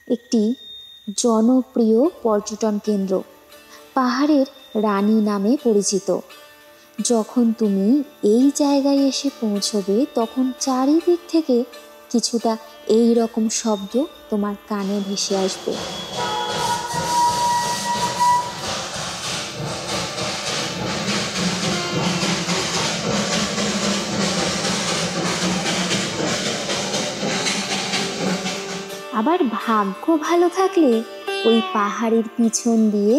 একটি জনপ্রিয় পর্যটন কেন্দ্র, পাহাড়ের রানী নামে পরিচিত। যখন তুমি এই জায়গায় এসে পৌঁছবে তখন চারিদিক থেকে কিছুটা এই রকম শব্দ তোমার কানে ভেসে আসবে। আবার ভাগ্য ভালো থাকলে ওই পাহাড়ের পিছন দিয়ে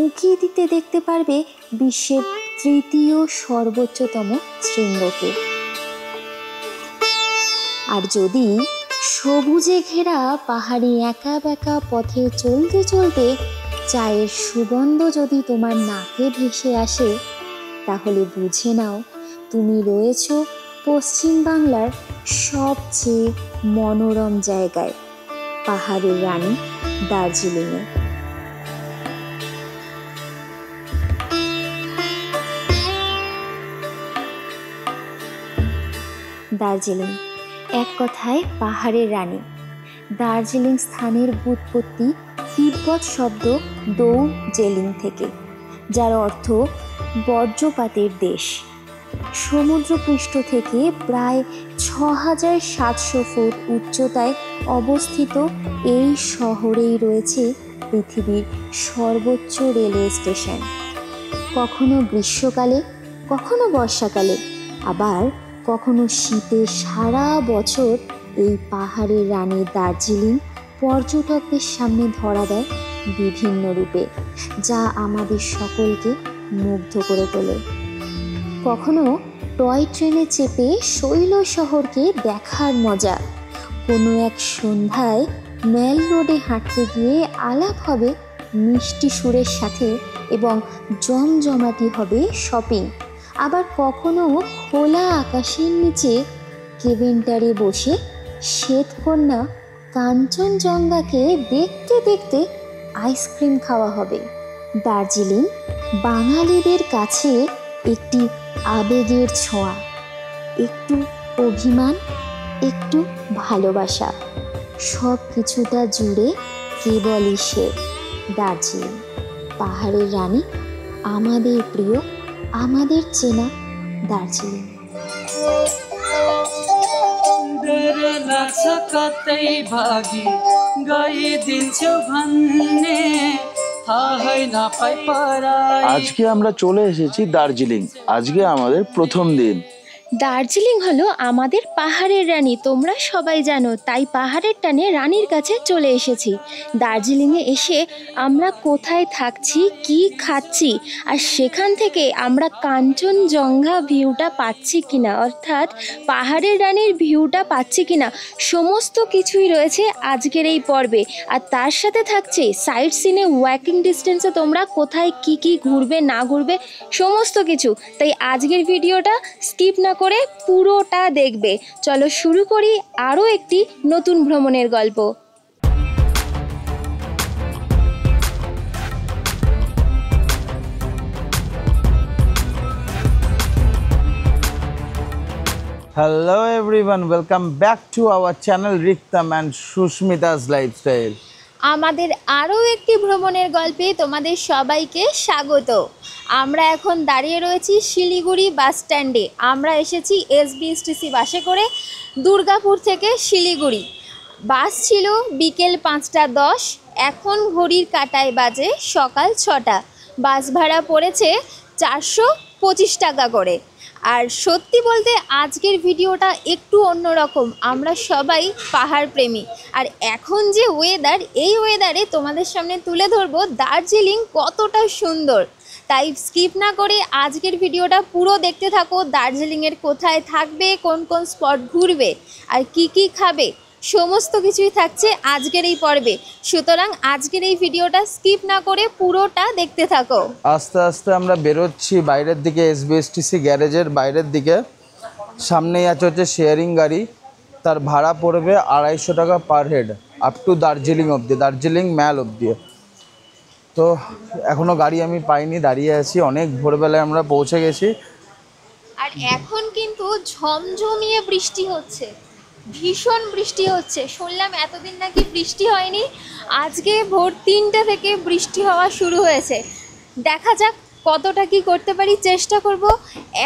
উঁকি দিতে দেখতে পারবে বিশ্বের তৃতীয় সর্বোচ্চতম শৃঙ্গকে। আর যদি সবুজে ঘেরা পাহাড়ি একা বেঁকা পথে চলতে চলতে চায়ের সুগন্ধ যদি তোমার নাকে ভেসে আসে, তাহলে বুঝে নাও তুমি রয়েছো পশ্চিম বাংলার সবচেয়ে মনোরম জায়গায়, পাহাড়ের রানী দার্জিলিংয়ে। দার্জিলিং, এক কথায় পাহাড়ের রানী। দার্জিলিং স্থানের ব্যুৎপত্তি তিব্বত শব্দ দৌ জেলিং থেকে, যার অর্থ বজ্রপাতের দেশ। সমুদ্রপৃষ্ঠ থেকে প্রায় ৬৭০০ ফুট উচ্চতায় অবস্থিত এই শহরেই রয়েছে পৃথিবীর সর্বোচ্চ রেলওয়ে স্টেশন। কখনো গ্রীষ্মকালে, কখনো বর্ষাকালে, আবার কখনো শীতে সারা বছর এই পাহাড়ের রানী দার্জিলিং পর্যটকদের সামনে ধরা দেয় বিভিন্ন রূপে, যা আমাদের সকলকে মুগ্ধ করে তোলে। কখনো টয় ট্রেনে চেপে শৈল শহরকে দেখার মজা, কোনো এক সন্ধ্যায় মেল রোডে হাঁটতে গিয়ে আলাপ হবে মিষ্টি সুরের সাথে এবং জমজমাটি হবে শপিং। আবার কখনো খোলা আকাশের নিচে কেভেন্টারে বসে শ্বেতকন্যা কাঞ্চনজঙ্ঘাকে দেখতে দেখতে আইসক্রিম খাওয়া হবে। দার্জিলিং বাঙালিদের কাছে একটি আবেগের ছোঁয়া, একটু অভিমান, একটু ভালোবাসা, সব কিছুটা জুড়ে কেবলই সে দার্জিলিং, পাহাড়ের রানী, আমাদের প্রিয়, আমাদের চেনা দার্জিলিং। আজকে আমরা চলে এসেছি দার্জিলিং। আজকে আমাদের প্রথম দিন। দার্জিলিং হলো আমাদের পাহাড়ের রানী, তোমরা সবাই জানো, তাই পাহাড়ের টানে রানীর কাছে চলে এসেছি। দার্জিলিংয়ে এসে আমরা কোথায় থাকছি, কি খাচ্ছি, আর সেখান থেকে আমরা কাঞ্চনজঙ্ঘা ভিউটা পাচ্ছি কিনা, অর্থাৎ পাহাড়ের রানীর ভিউটা পাচ্ছি কিনা, সমস্ত কিছুই রয়েছে আজকের এই পর্বে। আর তার সাথে থাকছে সাইট সিনে ওয়াকিং ডিস্টেন্সে তোমরা কোথায় কি কি ঘুরবে না ঘুরবে সমস্ত কিছু। তাই আজকের ভিডিওটা স্কিপ না করে পুরোটা দেখবে। চলো শুরু করি আরও একটি নতুন ভ্রমণের গল্প। Hello everyone, welcome back to our channel Riktam and Shushmita's Lifestyle. আমাদের আরও একটি ভ্রমণের গল্পে তোমাদের সবাইকে স্বাগত। আমরা এখন দাঁড়িয়ে রয়েছি শিলিগুড়ি বাস স্ট্যান্ডে। আমরা এসেছি এসবিএসটিসি বাসে করে দুর্গাপুর থেকে শিলিগুড়ি। বাস ছিল বিকেল ৫টা ১০, এখন ঘড়ির কাঁটায় বাজে সকাল ৬টা। বাস ভাড়া পড়েছে ৪২৫ টাকা করে। আর সত্যি বলতে আজকের ভিডিওটা একটু অন্যরকম, আমরা সবাই পাহাড় প্রেমী। আর এখন যে ওয়েদার, এই ওয়েদারে তোমাদের সামনে তুলে ধরবো দার্জিলিং কতটা সুন্দর। তাই স্কিপ না করে আজকের ভিডিওটা পুরো দেখতে থাকো। দার্জিলিংয়ের কোথায় থাকবে, কোন কোন স্পট ঘুরবে, আর কি কি খাবে, সমস্ত কিছুই থাকছে আজকের এই পর্বে। সুতরাং আজকের এই ভিডিওটা স্কিপ না করে পুরোটা দেখতে থাকো। আস্তে আস্তে আমরা বেরোচ্ছি বাইরের দিকে, এসবিএসটিসি গ্যারেজের বাইরের দিকে। সামনেই আছে হচ্ছে শেয়ারিং গাড়ি, তার ভাড়া পড়বে ২৫০ টাকা per head, up to Darjeeling অবধি, দার্জিলিং ম্যাল অবধি। তো এখনও গাড়ি আমি পাইনি, দাঁড়িয়ে আছি। অনেক ভোরবেলায় আমরা পৌঁছে গেছি। আর এখন কিন্তু ঝমঝমিয়ে বৃষ্টি হচ্ছে। ভীষণ বৃষ্টি হচ্ছে, শুনলাম এতদিন নাকি বৃষ্টি হয়নি, আজকে ভোর 3টে থেকে বৃষ্টি হওয়া শুরু হয়েছে। দেখা যাক কতটা কি করতে পারি, চেষ্টা করব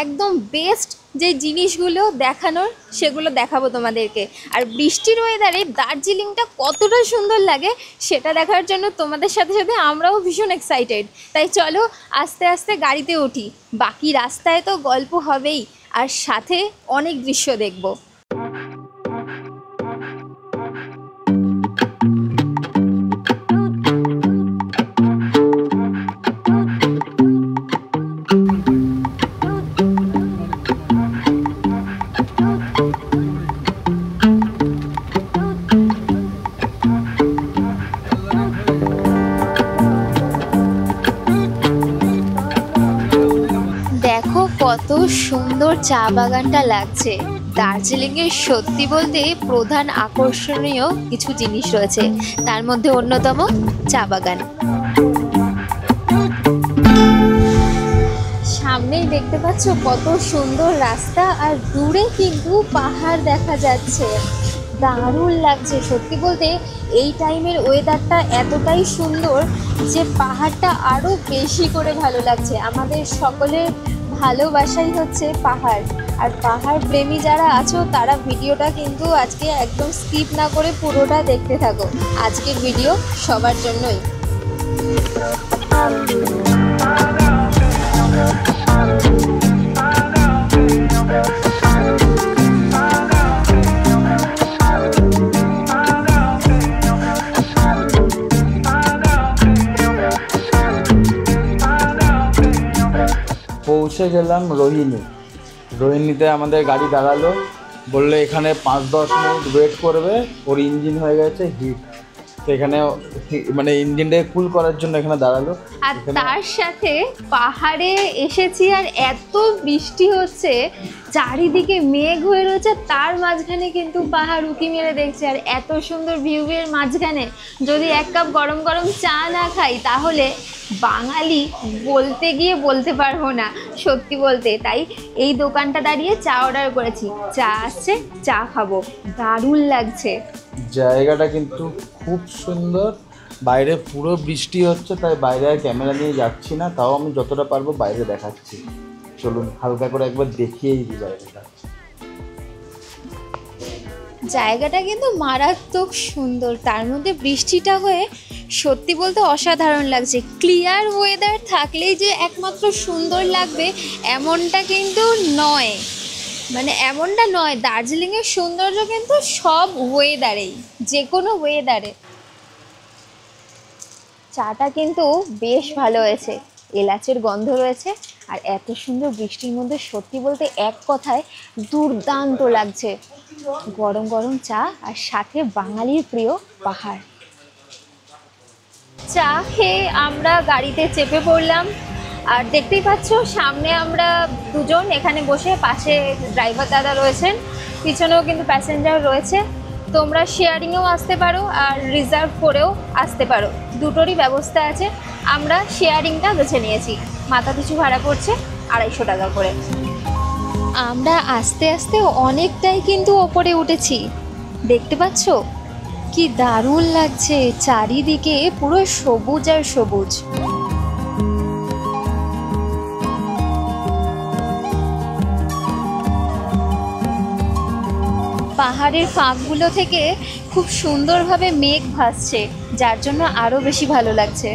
একদম বেস্ট যে জিনিসগুলো দেখানোর সেগুলো দেখাবো তোমাদেরকে। আর বৃষ্টির ওয়েদারে দার্জিলিংটা কতটা সুন্দর লাগে সেটা দেখার জন্য তোমাদের সাথে সাথে আমরাও ভীষণ এক্সাইটেড। তাই চলো আস্তে আস্তে গাড়িতে উঠি, বাকি রাস্তায় তো গল্প হবেই আর সাথে অনেক দৃশ্য দেখব। দেখো কত সুন্দর চা বাগানটা লাগছে। দার্জিলিংয়ের সত্যি বলতে প্রধান আকর্ষণীয় কিছু জিনিস রয়েছে, তার মধ্যে অন্যতম চা বাগান। সামনেই দেখতে পাচ্ছ কত সুন্দর রাস্তা, আর দূরে কিন্তু পাহাড় দেখা যাচ্ছে। দারুণ লাগছে সত্যি বলতে, এই টাইমের ওয়েদারটা এতটাই সুন্দর যে পাহাড়টা আরও বেশি করে ভালো লাগছে। আমাদের সকলের ভালোবাসাই হচ্ছে পাহাড়, আর পাহাড় প্রেমী যারা আছো তারা ভিডিওটা কিন্তু আজকে একদম স্কিপ না করে পুরোটা দেখতে থাকো। আজকের ভিডিও সবার জন্যই। পৌঁছে গেলাম রোহিণীতে আমাদের গাড়ি দাঁড়ালো, বললে এখানে 5-10 মিনিট ওয়েট করবে, ওর ইঞ্জিন হয়ে গেছে হিট, তো এখানে মানে ইঞ্জিনটাকে কুল করার জন্য এখানে দাঁড়ালো। আর তার সাথে পাহাড়ে এসেছি আর এত বৃষ্টি হচ্ছে, চারিদিকে মেঘ হয়ে রয়েছে, তার মাঝখানে কিন্তু পাহাড় উঁকি মেরে দেখছে। আর এত সুন্দর ভিউয়ের মাঝখানে যদি এক কাপ গরম গরম চা না খাই তাহলে বাঙালি বলতে গিয়ে বলতে পারবো না সত্যি বলতে। তাই এই দোকানটা দাঁড়িয়ে চা অর্ডার করেছি, চা আসছে, চা খাবো। দারুণ লাগছে জায়গাটা, কিন্তু খুব সুন্দর। বাইরে পুরো বৃষ্টি হচ্ছে, তাই বাইরে আর ক্যামেরা নিয়ে যাচ্ছি না, তাও আমি যতটা পারবো বাইরে দেখাচ্ছি। চলুন হালকা করে একবার দেখিয়েই দিই জায়গাটা। জায়গাটা কিন্তু মারাত্মক সুন্দর, তার মধ্যে বৃষ্টিটা হয়ে সত্যি বলতে অসাধারণ লাগছে। ক্লিয়ার ওয়েদার থাকলেই যে একমাত্র সুন্দর লাগবে এমনটা কিন্তু নয়, মানে এমনটা নয়। দার্জিলিংয়ের সৌন্দর্য কিন্তু সব ওয়েদারেই, যে কোনো ওয়েদারে। চাটা কিন্তু বেশ ভালো হয়েছে, এলাচের গন্ধ রয়েছে, আর এত সুন্দর বৃষ্টির মধ্যে সত্যি বলতে এক কথায় দুর্দান্ত লাগছে। গরম গরম চা আর সাথে বাঙালির প্রিয় পাহাড়। চা খেয়ে আমরা গাড়িতে চেপে পড়লাম, আর দেখতেই পাচ্ছ সামনে আমরা দুজন এখানে বসে, পাশে ড্রাইভার দাদা রয়েছেন, পিছনেও কিন্তু প্যাসেঞ্জার রয়েছে। তোমরা শেয়ারিংয়েও আসতে পারো আর রিজার্ভ করেও আসতে পারো, দুটোরই ব্যবস্থা আছে। আমরা শেয়ারিংটা বেছে নিয়েছি, মাথা পিছু ভাড়া পড়ছে 250 টাকা করে। আমরা আস্তে আস্তে অনেকটাই কিন্তু ওপরে উঠেছি, দেখতে পাচ্ছ কি দারুণ লাগছে, চারিদিকে পুরো সবুজ আর সবুজ। পাহাড়ের ফাঁকগুলো থেকে খুব সুন্দরভাবে মেঘ ভাসছে, যার জন্য আরো বেশি ভালো লাগছে।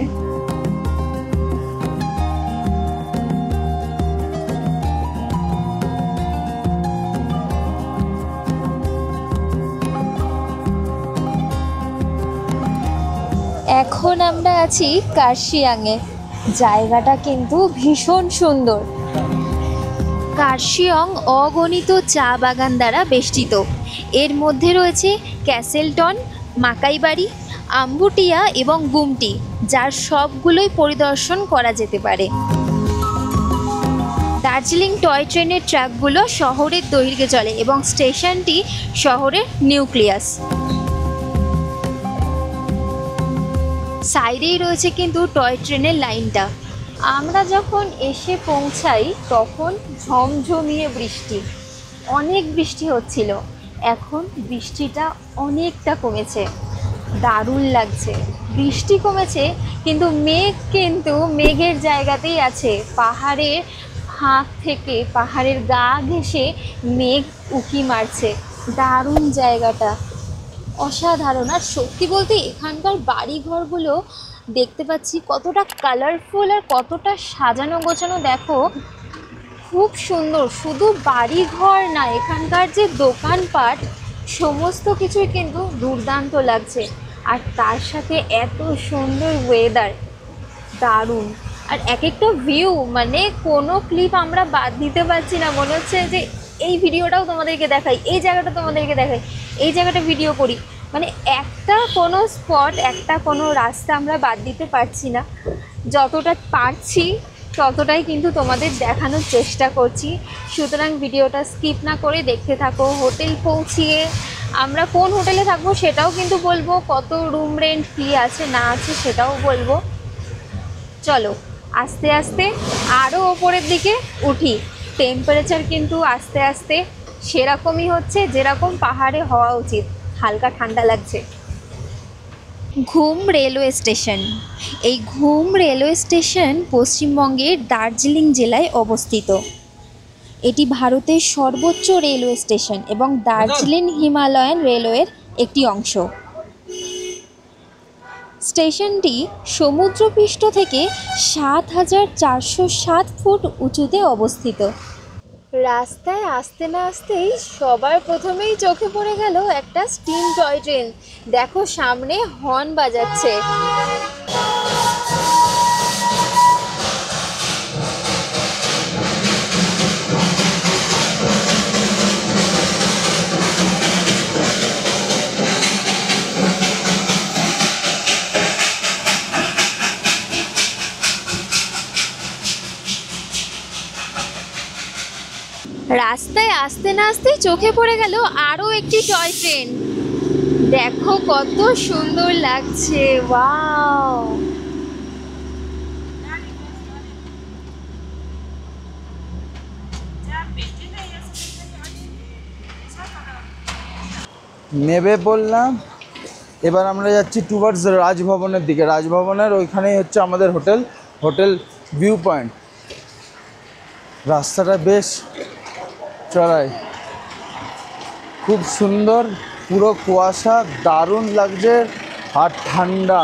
এখন আমরা আছি কার্শিয়াংয়ে, জায়গাটা কিন্তু ভীষণ সুন্দর। কার্শিয়ং অগণিত চা বাগান দ্বারা বেষ্টিত। এর মধ্যে রয়েছে ক্যাসেলটন, মাকাইবাড়ি, আম্বুটিয়া এবং গুমটি, যার সবগুলোই পরিদর্শন করা যেতে পারে। দার্জিলিং টয় ট্রেনের ট্র্যাকগুলো শহরের দৈর্ঘ্যে চলে এবং স্টেশনটি শহরের নিউক্লিয়াস। সাইডেই রয়েছে কিন্তু টয় ট্রেনের লাইনটা। আমরা যখন এসে পৌঁছাই তখন ঝমঝমিয়ে বৃষ্টি, অনেক বৃষ্টি হচ্ছিল। এখন বৃষ্টিটা অনেকটা কমেছে, দারুণ লাগছে। বৃষ্টি কমেছে কিন্তু মেঘের জায়গাতেই আছে। পাহাড়ের ফাঁক থেকে, পাহাড়ের গা ঘেঁষে মেঘ উঁকি মারছে। দারুণ জায়গাটা, অসাধারণ। আর সত্যি বলতে এখানকার বাড়িঘরগুলো দেখতে পাচ্ছি কতটা কালারফুল আর কতটা সাজানো গোছানো, দেখো খুব সুন্দর। শুধু বাড়িঘর না, এখানকার যে দোকানপাট সমস্ত কিছুই কিন্তু দুর্দান্ত লাগছে। আর তার সাথে এত সুন্দর ওয়েদার, দারুণ। আর এক একটা ভিউ, মানে কোনো ক্লিপ আমরা বাদ দিতে পারছি না। মনে হচ্ছে যে এই ভিডিওটাও তোমাদেরকে দেখাই, এই জায়গাটা তোমাদেরকে দেখাই, এই জায়গাটা ভিডিও করি। মানে একটা কোনো স্পট, একটা কোনো রাস্তা আমরা বাদ দিতে পারছি না। যতটা পারছি ততটাই কিন্তু তোমাদের দেখানোর চেষ্টা করছি। সুতরাং ভিডিওটা স্কিপ না করে দেখতে থাকো। হোটেল পৌঁছিয়ে আমরা কোন হোটেলে থাকবো সেটাও কিন্তু বলবো, কত রুম রেন্ট কী আছে না আছে সেটাও বলবো। চলো আস্তে আস্তে আরও ওপরের দিকে উঠি। টেম্পারেচার কিন্তু আস্তে আস্তে সেরকমই হচ্ছে যেরকম পাহাড়ে হওয়া উচিত, হালকা ঠান্ডা লাগছে। ঘুম রেলওয়ে স্টেশন। এই ঘুম রেলওয়ে স্টেশন পশ্চিমবঙ্গের দার্জিলিং জেলায় অবস্থিত। এটি ভারতের সর্বোচ্চ রেলওয়ে স্টেশন এবং দার্জিলিং হিমালয়ান রেলওয়ের একটি অংশ। স্টেশনটি সমুদ্রপৃষ্ঠ থেকে ৭,৪০৭ ফুট উঁচুতে অবস্থিত। রাস্তায় আসতে না আসতেই সবার প্রথমেই চোখে পড়ে গেল একটা স্টিম টয় ট্রেন। দেখো সামনে হর্ন বাজাচ্ছে। রাস্তায় আসতে না আসতেই চোখে পড়ে গেল আরও একটি টয় ট্রেন। দেখো কত সুন্দর লাগছে, ওয়াও। নেবে বললাম, এবার আমরা যাচ্ছি টুয়ার্ডস রাজভবনের দিকে। রাজভবনের ওইখানেই হচ্ছে আমাদের হোটেল ভিউ পয়েন্ট। রাস্তাটা বেশ চড়াই, খুব সুন্দর, পুরো কুয়াশা, দারুণ লাগছে আর ঠান্ডা।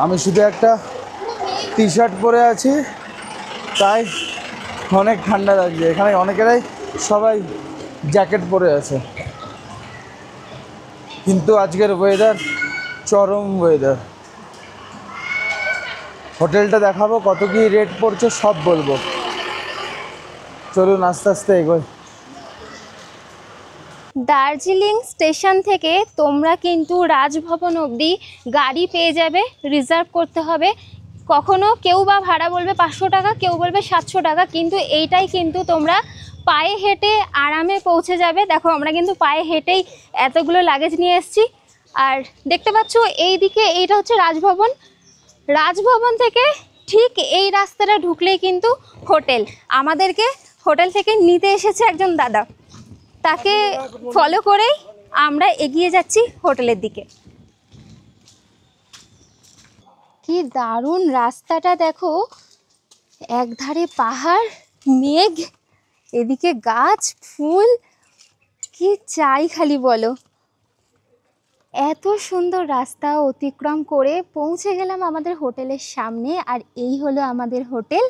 আমি শুধু একটা টি শার্ট পরে আছি, তাই অনেক ঠান্ডা লাগছে। এখানে অনেকেরাই সবাই জ্যাকেট পরে আছে, কিন্তু আজকের ওয়েদার চরম ওয়েদার। হোটেলটা দেখাবো, কত কি রেট পড়ছে সব বলবো। চলুন আস্তে আস্তে এগোই। দার্জিলিং স্টেশন থেকে তোমরা কিন্তু রাজভবন অবধি গাড়ি পেয়ে যাবে, রিজার্ভ করতে হবে। কখনো কেউ বা ভাড়া বলবে 500 টাকা, কেউ বলবে 700 টাকা, কিন্তু এইটাই কিন্তু তোমরা পায়ে হেঁটে আরামে পৌঁছে যাবে। দেখো আমরা কিন্তু পায়ে হেঁটেই এতগুলো লাগেজ নিয়ে এসেছি। আর দেখতে পাচ্ছ এইদিকে এইটা হচ্ছে রাজভবন। রাজভবন থেকে ঠিক এই রাস্তাটা ঢুকলেই কিন্তু হোটেল। আমাদেরকে হোটেল থেকে নিতে এসেছে একজন দাদা, তাকে ফলো করেই আমরা এগিয়ে যাচ্ছি হোটেলের দিকে। কি দারুণ রাস্তাটা দেখো, একধারে পাহাড়, মেঘ, এদিকে গাছ, ফুল, কি চাই খালি বলো। এত সুন্দর রাস্তা অতিক্রম করে পৌঁছে গেলাম আমাদের হোটেলের সামনে। আর এই হলো আমাদের হোটেল।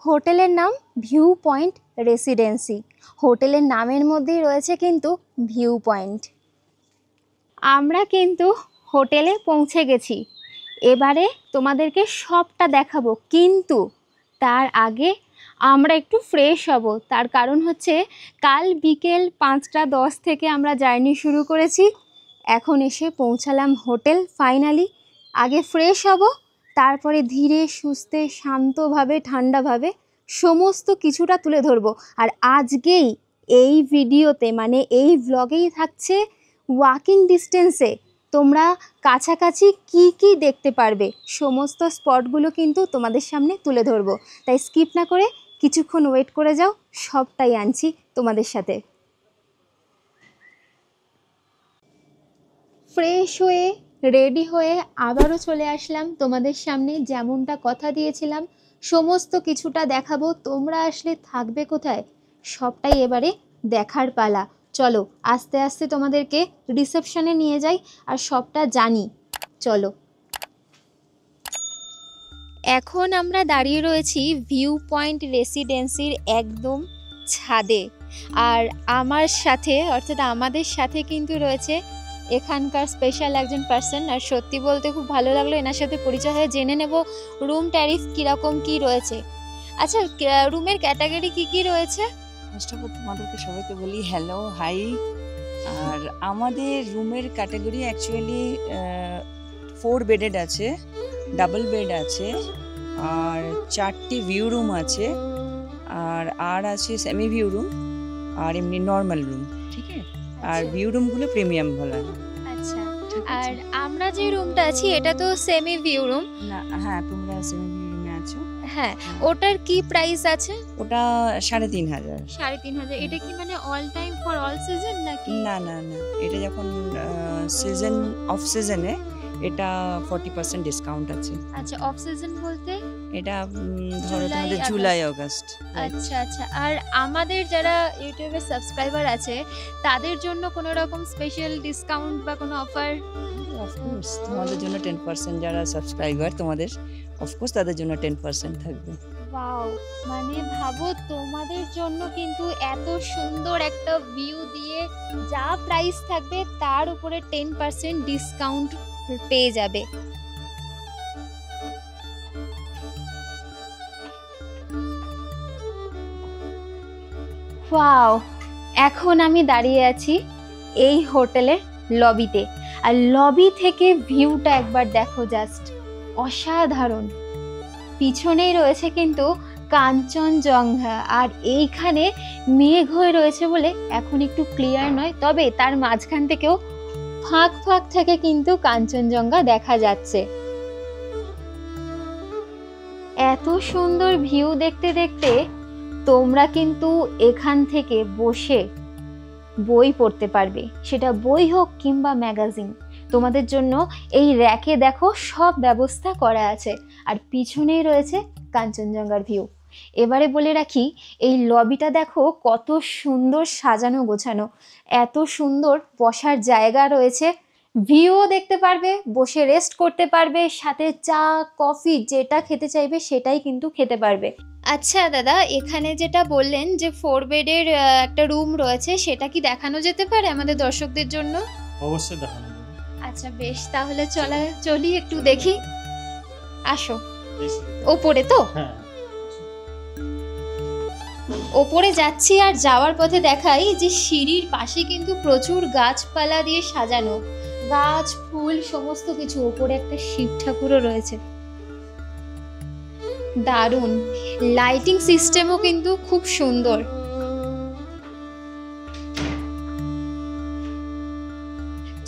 হোটেলের নাম ভিউ পয়েন্ট রেসিডেন্সি। হোটেলের নামের মধ্যেই রয়েছে কিন্তু ভিউ পয়েন্ট। আমরা কিন্তু হোটেলে পৌঁছে গেছি, এবারে তোমাদেরকে সবটা দেখাবো। কিন্তু তার আগে আমরা একটু ফ্রেশ হব। তার কারণ হচ্ছে কাল বিকেল 5টা 10 থেকে আমরা জার্নি শুরু করেছি, এখন এসে পৌঁছালাম হোটেল ফাইনালি। আগে ফ্রেশ হব, তারপরে ধীরে সুস্থে শান্তভাবে ঠান্ডাভাবে সমস্ত কিছুটা তুলে ধরবো। আর আজকেই এই ভিডিওতে, মানে এই ভ্লগেই থাকছে ওয়াকিং ডিস্টেন্সে তোমরা কাছাকাছি কি কি দেখতে পারবে, সমস্ত স্পটগুলো কিন্তু তোমাদের সামনে তুলে ধরবো। তাই স্কিপ না করে কিছুক্ষণ ওয়েট করে যাও, সবটাই আনছি তোমাদের সাথে। ফ্রেশ হয়ে রেডি হয়ে আবারও চলে আসলাম তোমাদের সামনে। যেমনটা কথা দিয়েছিলাম সমস্ত কিছুটা দেখাবো, তোমরা আসলে থাকবে কোথায় সবটাই এবারে দেখার পালা। চলো আস্তে আস্তে তোমাদেরকে রিসেপশনে নিয়ে যাই আর সবটা জানি। চলো। এখন আমরা দাঁড়িয়ে রয়েছি ভিউ পয়েন্ট রেসিডেন্সির একদম ছাদে, আর আমার সাথে অর্থাৎ আমাদের সাথে কিন্তু রয়েছে এখানকার স্পেশাল একজন পার্সন। আর সত্যি বলতে খুব ভালো লাগলো এনার সাথে পরিচয় হয়ে, জেনে নেব রুম ট্যারিফ কীরকম কী রয়েছে। আচ্ছা, রুমের ক্যাটাগরি কি কি রয়েছে? ফার্স্ট অফ অল তোমাদেরকে সবাইকে বলি হ্যালো হাই। আর আমাদের রুমের ক্যাটাগরি অ্যাকচুয়ালি 4 বেডেড আছে, ডাবল বেড আছে, আর 4টি ভিউ রুম আছে, আর আছে সেমি ভিউ রুম, আর এমনি নর্মাল রুম, ঠিক আছে। আর ভিউ রুমগুলো প্রিমিয়াম বলা হয়। আচ্ছা, আর আমরা যে রুমটা আছি এটা তো সেমি ভিউ রুম না, হ্যাঁ তোমরা সেমি ভিউ রুমে আছো। হ্যাঁ, ওটার কি প্রাইস আছে? ওটা 3,500। 3,500। এটা কি মানে all time for all season নাকি? না না না, এটা যখন সিজন অফ সিজনে এটা 40% ডিসকাউন্ট আছে। আচ্ছা, অফ সিজন বলতে? এটা ধরো জুলাই, তোমাদের আগস্ট। July August. আচ্ছা আচ্ছা। আর আমাদের যারা ইউটিউবের সাবস্ক্রাইবার আছে তাদের জন্য কোনো রকম স্পেশাল ডিসকাউন্ট বা কোনো অফার? অফকোর্স তোমাদের জন্য 10%, যারা সাবস্ক্রাইবার তোমাদের অফকোর্স তাদের জন্য 10% থাকবে। ওয়াও, মানে ভাবো তোমাদের জন্য কিন্তু এত সুন্দর একটা ভিউ দিয়ে যা প্রাইস থাকবে তার উপরে 10% ডিসকাউন্ট পেয়ে যাবে। ওয়াও, এখন আমি দাঁড়িয়ে আছি এই হোটেলের লবিতে, আর লবি থেকে ভিউটা একবার দেখো, জাস্ট অসাধারণ। পিছনেই রয়েছে কিন্তু কাঞ্চনজঙ্ঘা, আর এইখানে মেঘ হয়ে রয়েছে বলে এখন একটু ক্লিয়ার নয়, তবে তার মাঝখান থেকেও ফাঁক ফাঁক থেকে কিন্তু কাঞ্চনজঙ্ঘা দেখা যাচ্ছে। এত সুন্দর ভিউ দেখতে দেখতে তোমরা কিন্তু এখান থেকে বসে বই পড়তে পারবে, সেটা বই হোক কিংবা ম্যাগাজিন। তোমাদের জন্য এই র্যাকে দেখো সব ব্যবস্থা করা আছে, আর পিছনেই রয়েছে কাঞ্চনজঙ্ঘার ভিউ। এবারে বলে রাখি এই লবিটা দেখো কত সুন্দর সাজানো গোছানো, এত সুন্দর বসার জায়গা রয়েছে, ভিউও দেখতে পারবে, বসে রেস্ট করতে পারবে, সাথে চা কফি যেটা খেতে চাইবে সেটাই কিন্তু খেতে পারবে। আচ্ছা দাদা, এখানে যেটা বললেন যে 4 বেডের একটা রুম রয়েছে, সেটা কি দেখানো যেতে পারে আমাদের দর্শকদের জন্য? অবশ্যই দেখানো যাবে। আচ্ছা বেশ, তাহলে চলি একটু দেখি। আসো। এসে। ওপরে তো? হ্যাঁ, ওপরে যাচ্ছি, আর যাওয়ার পথে দেখাই যে সিঁড়ির পাশে কিন্তু প্রচুর গাছপালা দিয়ে সাজানো, গাছ ফুল সমস্ত কিছু। ওপরে একটা শিব ঠাকুরও রয়েছে, দারুণ। লাইটিং সিস্টেমও কিন্তু খুব সুন্দর।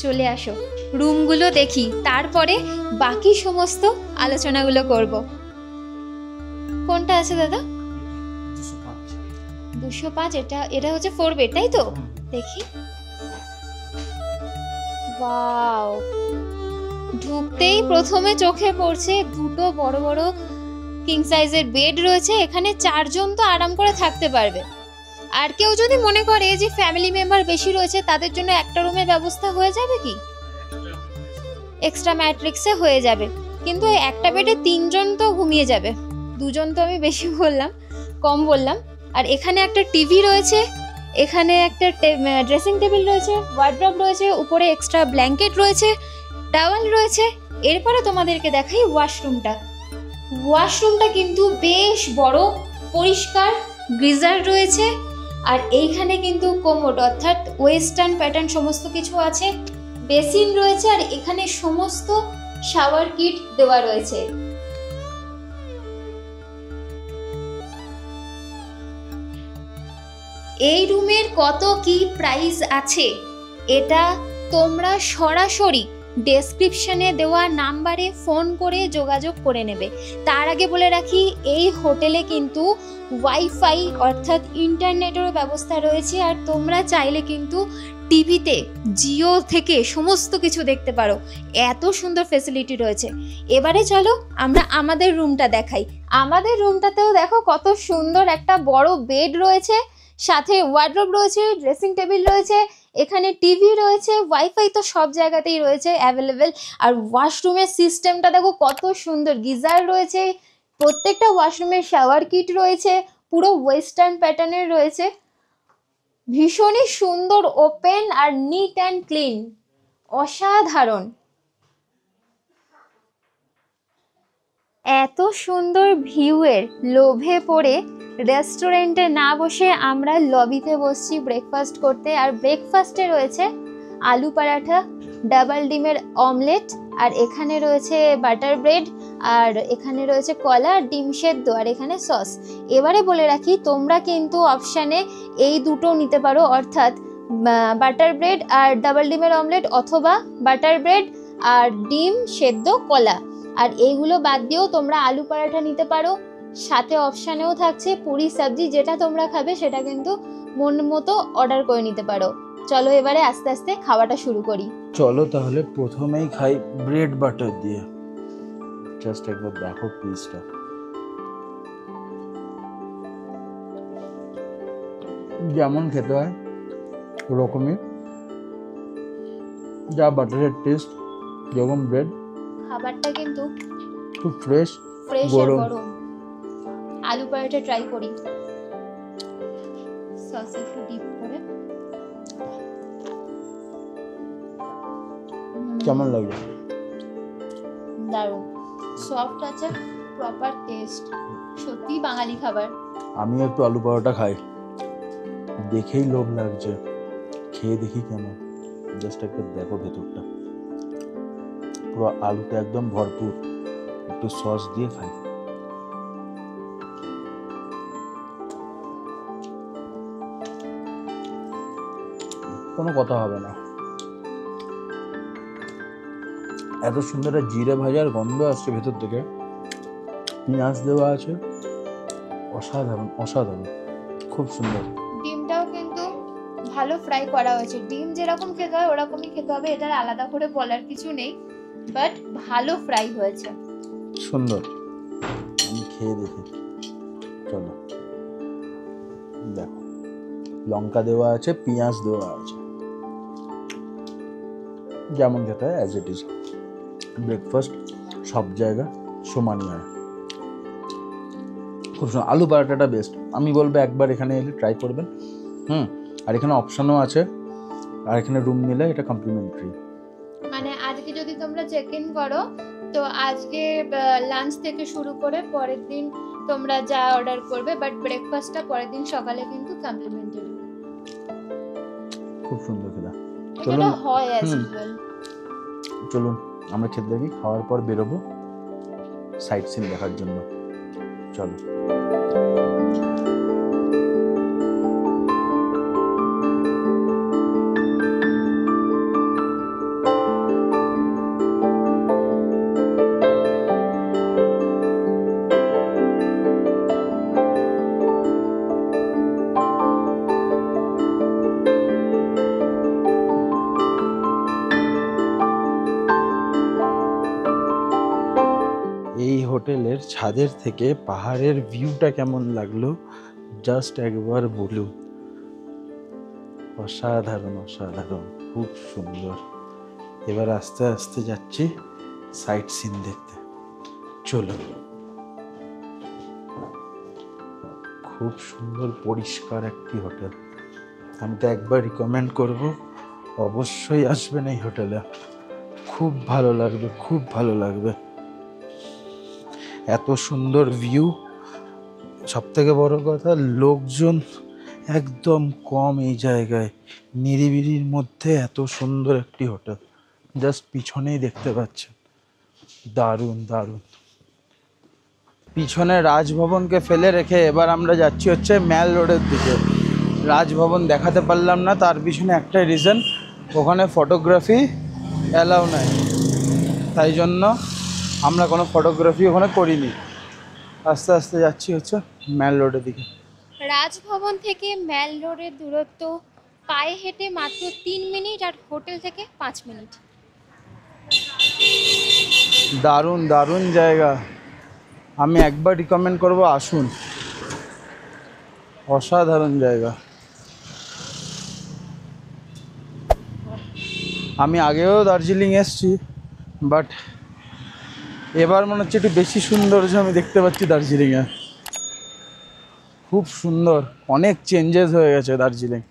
চলে আসো, রুমগুলো দেখি, তারপরে বাকি সমস্ত আলোচনাগুলো করব। কোনটা আছে দাদা? 205। 205। এটা হচ্ছে 4 বেড, তাই তো? দেখি। ওয়াও, ঢুকতেই প্রথমে চোখে পড়ছে দুটো বড় বড় কিং সাইজের বেড রয়েছে। এখানে 4 জন তো আরাম করে থাকতে পারবে। আর কেউ যদি মনে করে যে ফ্যামিলি মেম্বার বেশি রয়েছে তাদের জন্য একটা রুমের ব্যবস্থা হয়ে যাবে কি? এক্সট্রা ম্যাট্রিক্সে হয়ে যাবে, কিন্তু একটা বেডে 3 জন তো ঘুমিয়ে যাবে। 2 জন তো আমি বেশি বললাম, কম বললাম। আর এখানে একটা টিভি রয়েছে, এখানে একটা ড্রেসিং টেবিল রয়েছে, ওয়ার্ড্রব রয়েছে, উপরে এক্সট্রা ব্ল্যাঙ্কেট রয়েছে, টাওয়াল রয়েছে। এরপরে তোমাদেরকে দেখাই ওয়াশরুমটা। ওয়াশরুমটা কিন্তু বেশ বড়, পরিষ্কার, গিজার রয়েছে, আর এইখানে কিন্তু কোমোড অর্থাৎ ওয়েস্টার্ন প্যাটার্ন সমস্ত কিছু আছে, বেসিন রয়েছে, আর এখানে সমস্ত শাওয়ার কিট দেওয়া রয়েছে। এই রুমের কত কি প্রাইস আছে এটা তোমরা সরাসরি ডেসক্রিপশনে দেওয়া নাম্বারে ফোন করে যোগাযোগ করে নেবে। তার আগে বলে রাখি, এই হোটেলে কিন্তু ওয়াইফাই অর্থাৎ ইন্টারনেটেরও ব্যবস্থা রয়েছে, আর তোমরা চাইলে কিন্তু টিভিতে জিও থেকে সমস্ত কিছু দেখতে পারো, এত সুন্দর ফেসিলিটি রয়েছে। এবারে চলো আমরা আমাদের রুমটা দেখাই। আমাদের রুমটাতেও দেখো কত সুন্দর একটা বড় বেড রয়েছে, সাথে ওয়ার্ডরোব রয়েছে, ড্রেসিং টেবিল রয়েছে, এখানে টিভি রয়েছে, ওয়াইফাই তো সব জায়গাতেই রয়েছে অ্যাভেলেবেল। আর ওয়াশরুমের সিস্টেমটা দেখো কত সুন্দর, গিজার রয়েছে, প্রত্যেকটা ওয়াশরুমে শাওয়ার কিট রয়েছে, পুরো ওয়েস্টার্ন প্যাটার্নের রয়েছে, ভীষণই সুন্দর, ওপেন আর নিট অ্যান্ড ক্লিন, অসাধারণ। এত সুন্দর ভিউয়ের লোভে পড়ে রেস্টুরেন্টে না বসে আমরা লবিতে বসছি ব্রেকফাস্ট করতে। আর ব্রেকফাস্টে রয়েছে আলু পরাঠা, ডাবল ডিমের অমলেট, আর এখানে রয়েছে বাটার ব্রেড, আর এখানে রয়েছে কলা, ডিম সেদ্ধ, আর এখানে সস। এবারে বলে রাখি, তোমরা কিন্তু অপশানে এই দুটো নিতে পারো, অর্থাৎ বাটার ব্রেড আর ডাবল ডিমের অমলেট, অথবা বাটার ব্রেড আর ডিম সেদ্ধ কলা। আর এইগুলো বাদ দিয়েও তোমরা আলু পরাঠা নিতে পারো, সাথে অপশানেও থাকছে পুরি সবজি, যেটা তোমরা খাবে সেটা কিন্তু মন মতো অর্ডার করে নিতে পারো। চলো এবারে আস্তে আস্তে খাওয়াটা শুরু করি। চলো তাহলে প্রথমেই খাই ব্রেড বাটার দিয়ে। জাস্ট একবার দেখো পিসটা, যেমন খেতে হয় ওরকমই, যা বাটারের টেস্ট, যেরকম ব্রেড, খাবারটা কিন্তু খুব ফ্রেশ ফ্রেশ আর গরম। গরম। আলু পরাঠা ট্রাই করি, সস একটু ডিপ করে। কেমন লাগবে? দারুণ, সফট আছে, প্রপার টেস্ট, সত্যি বাঙালি খাবার। আমি একটু আলু পরোটা খাই, দেখেই লোভ লাগছে, খেয়ে দেখি কেমন। জাস্ট একটু দেখো ভেতরটা, পুরো আলুতে একদম ভরপুর, একটু সস দিয়ে খাই। কোনো কথা হবে না, এত সুন্দর একটা জিরে ভাজার গন্ধ আসছে ভেতর থেকে, পেঁয়াজ দেওয়া আছে, অসাধারণ অসাধারণ, খুব সুন্দর। ডিমটাও কিন্তু ভালো ফ্রাই করা হয়েছে, ডিম যেরকম খেতে হয় ওরকমই খেতে হবে, এটার আলাদা করে বলার কিছু নেই, বাট ভালো ফ্রাই হয়েছে, সুন্দর। আমি খেয়ে দেখি, চলো দেখো, লঙ্কা দেওয়া আছে, পেঁয়াজ দেওয়া আছে, যেমন খেতে হয় অ্যাজ ইট ইজ। ব্রেকফাস্ট সব জায়গা সমানই হয়, খুব সুন্দর। আলু পরাঠাটা বেস্ট, আমি বলবো একবার এখানে এলে ট্রাই করবেন। আর এখানে অপশানও আছে, আর এখানে রুম নিলে এটা কমপ্লিমেন্টারি। মানে আজকে যদি তোমরা চেক ইন করো, তো আজকে লাঞ্চ থেকে শুরু করে পরের দিন তোমরা যা অর্ডার করবে, বাট ব্রেকফাস্টটা পরের দিন সকালে কিন্তু কমপ্লিমেন্টারি। খুব সুন্দর খেলা। এটা হয় অ্যাজ ওয়েল। চলুন আমরা খেতে দেখি, খাওয়ার পর বেরোবো সাইট সিন দেখার জন্য। চলো। এই হোটেলের ছাদের থেকে পাহাড়ের ভিউটা কেমন লাগলো জাস্ট একবার বলুন। অসাধারণ অসাধারণ, খুব সুন্দর। এবার আস্তে আস্তে যাচ্ছি সাইট সিন দেখতে, চলো। খুব সুন্দর পরিষ্কার একটি হোটেল, আমি তো একবার রিকমেন্ড করব, অবশ্যই আসবেন এই হোটেলে, খুব ভালো লাগবে, খুব ভালো লাগবে। এত সুন্দর ভিউ, সব থেকে বড় কথা লোকজন একদম কম এই জায়গায়, নিরিবিলির মধ্যে এত সুন্দর একটি হোটেল, জাস্ট পিছনেই দেখতে পাচ্ছেন, দারুণ দারুণ। পিছনে রাজভবনকে ফেলে রেখে এবার আমরা যাচ্ছি হচ্ছে ম্যাল রোডের দিকে। রাজভবন দেখাতে পারলাম না, তার পিছনে একটাই রিজন, ওখানে ফটোগ্রাফি অ্যালাউ নাই, তাই জন্য আমরা কোনো ফটোগ্রাফি ওখানে করিনি। আস্তে আস্তে যাচ্ছি হচ্ছে ম্যাল রোডের দিকে। রাজভবন থেকে ম্যাল রোডের দূরত্ব পায়ে হেঁটে মাত্র 3 মিনিট, আর হোটেল থেকে 5 মিনিট। দারুণ দারুণ জায়গা, আমি একবার রিকমেন্ড করব, আসুন, অসাধারণ জায়গা। আমি আগেও দার্জিলিং এসেছি, বাট এবার মনে হচ্ছে একটু বেশি সৌন্দর্য আমি দেখতে পাচ্ছি দার্জিলিংয়ে। খুব সুন্দর, অনেক চেঞ্জেস হয়ে গেছে দার্জিলিং।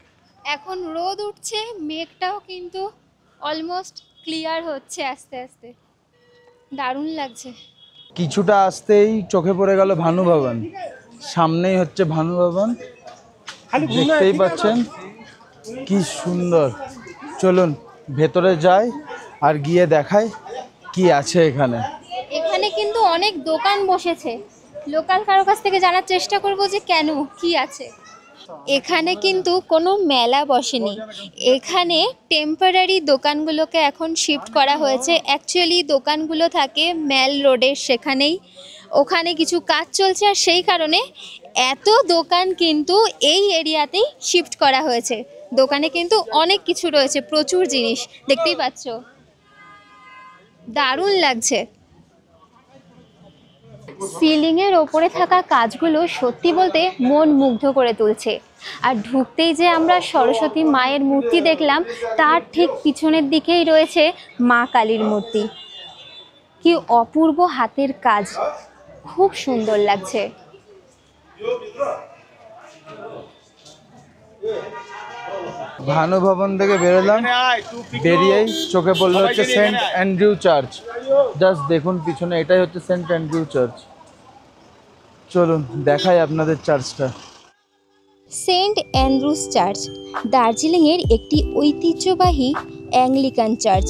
এখন রোদ উঠছে, মেঘটাও কিন্তু অলমোস্ট ক্লিয়ার হচ্ছে আস্তে আস্তে, দারুণ লাগছে। কিছুটা আসতেই চোখে পড়ে গেল ভানু ভবন। সামনেই হচ্ছে ভানু ভবন, দেখতেই পাচ্ছেন কি সুন্দর। চলুন ভেতরে যাই আর গিয়ে দেখাই কি আছে এখানে। এখানে কিন্তু অনেক দোকান বসেছে, লোকাল কারো কাছ থেকে জানার চেষ্টা করব যে কেন, কি আছে। এখানে কিন্তু কোনো মেলা বসেনি, এখানে টেম্পোরারি দোকানগুলোকে এখন শিফট করা হয়েছে। অ্যাকচুয়ালি দোকানগুলো থাকে ম্যাল রোডের সেখানেই, ওখানে কিছু কাজ চলছে, আর সেই কারণে এত দোকান কিন্তু এই এরিয়াতেই শিফট করা হয়েছে। দোকানে কিন্তু অনেক কিছু রয়েছে, প্রচুর জিনিস দেখতেই পাচ্ছ, দারুণ লাগছে। সিলিংয়ের ওপরে থাকা কাজগুলো সত্যি বলতে মন মুগ্ধ করে তুলছে। আর ঢুকতেই যে আমরা সরস্বতী মায়ের মূর্তি দেখলাম, তার ঠিক পিছনের দিকেই রয়েছে মা কালীর মূর্তি। কি অপূর্ব হাতের কাজ, খুব সুন্দর লাগছে। ভানু ভবন থেকে বেরোলাম, বেরিয়েই চোখে পড়লো হচ্ছে সেন্ট অ্যান্ড্রিউ চার্চ। জাস্ট দেখুন পিছনে, এটাই হচ্ছে সেন্ট অ্যান্ড্রিউ চার্চ। চলুন দেখাই আপনাদের চার্চটা। সেন্ট অ্যান্ড্রুস চার্চ দার্জিলিংয়ের একটি ঐতিহ্যবাহী অ্যাংলিকান চার্চ।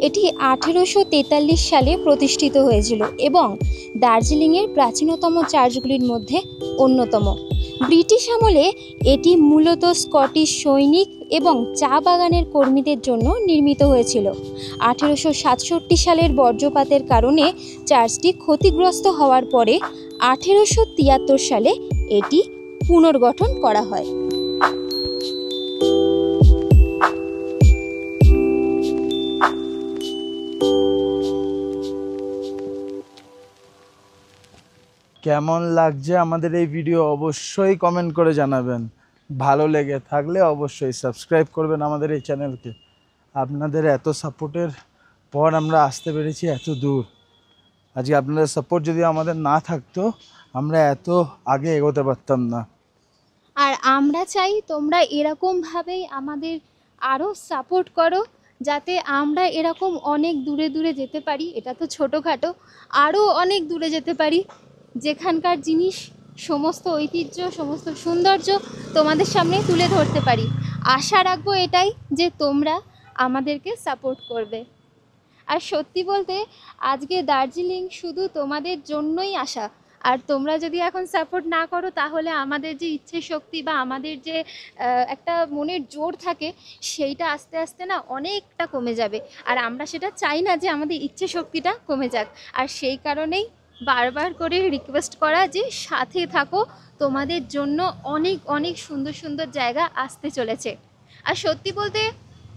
এটি 1843 সালে প্রতিষ্ঠিত হয়েছিল এবং দার্জিলিংয়ের প্রাচীনতম চার্চগুলির মধ্যে অন্যতম। ব্রিটিশ আমলে এটি মূলত স্কটিশ সৈনিক এবং চা বাগানের কর্মীদের জন্য নির্মিত হয়েছিল। 1867 সালের বজ্রপাতের কারণে চার্চটি ক্ষতিগ্রস্ত হওয়ার পরে 1873 সালে এটি পুনর্গঠন করা হয়। কেমন লাগছে আমাদের এই ভিডিও অবশ্যই কমেন্ট করে জানাবেন। ভালো লেগে থাকলে অবশ্যই সাবস্ক্রাইব করবেন আমাদের এই চ্যানেলকে। আপনাদের এত সাপোর্টের পর আমরা আসতে পেরেছি এত দূর। আজকে আপনাদের সাপোর্ট যদি আমাদের না থাকতো, আমরা এত আগে এগোতে পারতাম না। আর আমরা চাই তোমরা এরকমভাবেই আমাদের আরও সাপোর্ট করো, যাতে আমরা এরকম অনেক দূরে দূরে যেতে পারি। এটা তো ছোটোখাটো, আরও অনেক দূরে যেতে পারি, যেখানকার জিনিস, সমস্ত ঐতিহ্য, সমস্ত সৌন্দর্য তোমাদের সামনে তুলে ধরতে পারি। আশা রাখবো এটাই যে তোমরা আমাদেরকে সাপোর্ট করবে। আর সত্যি বলতে আজকে দার্জিলিং শুধু তোমাদের জন্যই আসা। আর তোমরা যদি এখন সাপোর্ট না করো, তাহলে আমাদের যে ইচ্ছে শক্তি বা আমাদের যে একটা মনের জোর থাকে, সেইটা আস্তে আস্তে না অনেকটা কমে যাবে। আর আমরা সেটা চাই না যে আমাদের ইচ্ছে শক্তিটা কমে যাক। আর সেই কারণেই বারবার করে রিকোয়েস্ট করা যে সাথে থাকো, তোমাদের জন্য অনেক অনেক সুন্দর সুন্দর জায়গা আসতে চলেছে। আর সত্যি বলতে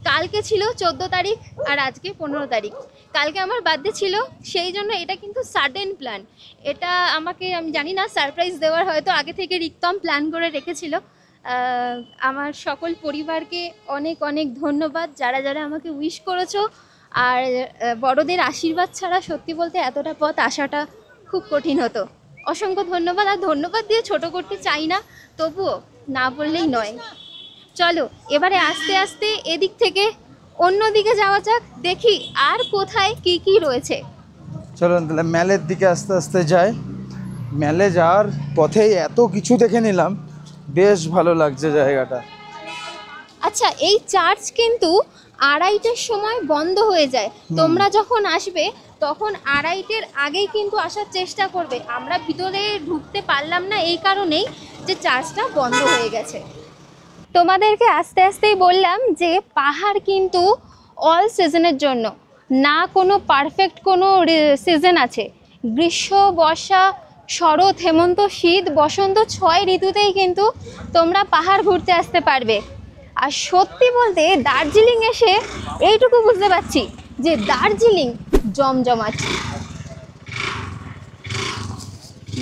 কালকে ছিল 14 তারিখ আর আজকে 15 তারিখ। কালকে আমার বার্থডে ছিল, সেই জন্য এটা কিন্তু সাডেন প্ল্যান। এটা আমি জানি না, সারপ্রাইজ দেওয়ার হয়তো আগে থেকে রিক্তম প্ল্যান করে রেখেছিল। আমার সকল পরিবারকে অনেক অনেক ধন্যবাদ, যারা যারা আমাকে উইশ করেছো। আর বড়দের আশীর্বাদ ছাড়া সত্যি বলতে এতটা পথ আসাটা খুব কঠিন হতো। অসংখ্য ধন্যবাদ। আর ধন্যবাদ দিয়ে ছোট করতে চাই না, তবুও না বললেই নয়। চলো এবারে আস্তে আস্তে এদিক থেকে অন্য দিকে যাওয়া যাক, দেখি আর কোথায় কি কি রয়েছে। চলুন তাহলে ম্যালের দিকে আস্তে আস্তে যাই। ম্যালে যাওয়ার পথেই এত কিছু দেখে নিলাম, বেশ ভালো লাগছে জায়গাটা। আচ্ছা, এই চার্চ কিন্তু 2:30টার সময় বন্ধ হয়ে যায়। তোমরা যখন আসবে তখন 2:30টার আগেই কিন্তু আসার চেষ্টা করবে। আমরা ভিতরে ঢুকতে পারলাম না এই কারণেই যে চার্চটা বন্ধ হয়ে গেছে। তোমাদেরকে আস্তে আস্তেই বললাম যে পাহাড় কিন্তু অল সিজনের জন্য, না কোনো পারফেক্ট কোনো সিজন আছে। গ্রীষ্ম, বর্ষা, শরৎ, হেমন্ত, শীত, বসন্ত 6 ঋতুতেই কিন্তু তোমরা পাহাড় ঘুরতে আসতে পারবে। আর সত্যি বলতে দার্জিলিং এসে এইটুকু বুঝতে পারছি যে দার্জিলিং জমজমাট।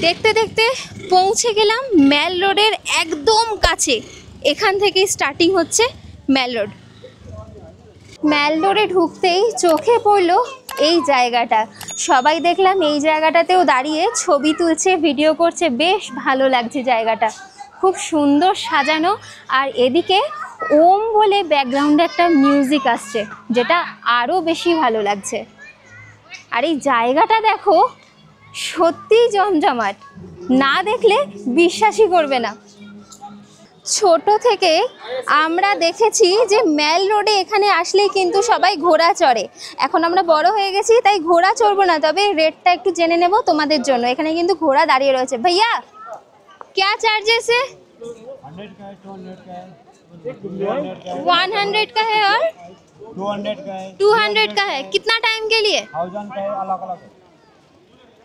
দেখতে দেখতে পৌঁছে গেলাম ম্যাল রোডের একদম কাছে। এখান থেকেই স্টার্টিং হচ্ছে ম্যাল রোড। ম্যাল রোডে ঢুকতেই চোখে পড়লো এই জায়গাটা। সবাই দেখলাম এই জায়গাটাতেও দাঁড়িয়ে ছবি তুলছে, ভিডিও করছে। বেশ ভালো লাগছে জায়গাটা, খুব সুন্দর সাজানো। আর এদিকে ওম বলে ব্যাকগ্রাউন্ডে একটা মিউজিক আসছে, যেটা আরও বেশি ভালো লাগছে। আর এই জায়গাটা দেখো, সত্যিই জমজমাট, না দেখলে বিশ্বাসই করবে না। ছোট থেকে আমরা দেখেছি যে ম্যাল রোডে এখানে আসলেই কিন্তু সবাই ঘোড়া চড়ে। এখন আমরা বড় হয়ে গেছি তাই ঘোড়া চড়বো না, তবে রেটটা একটু জেনে নেব তোমাদের জন্য। এখানে কিন্তু ঘোড়া দাঁড়িয়ে রয়েছে। ভাইয়া क्या चार्जेस है? 100 का है, 200 का है, 100 का है और 200 का है, 200 का है। कितना टाइम के लिए? 1000 का है, अलग अलग है।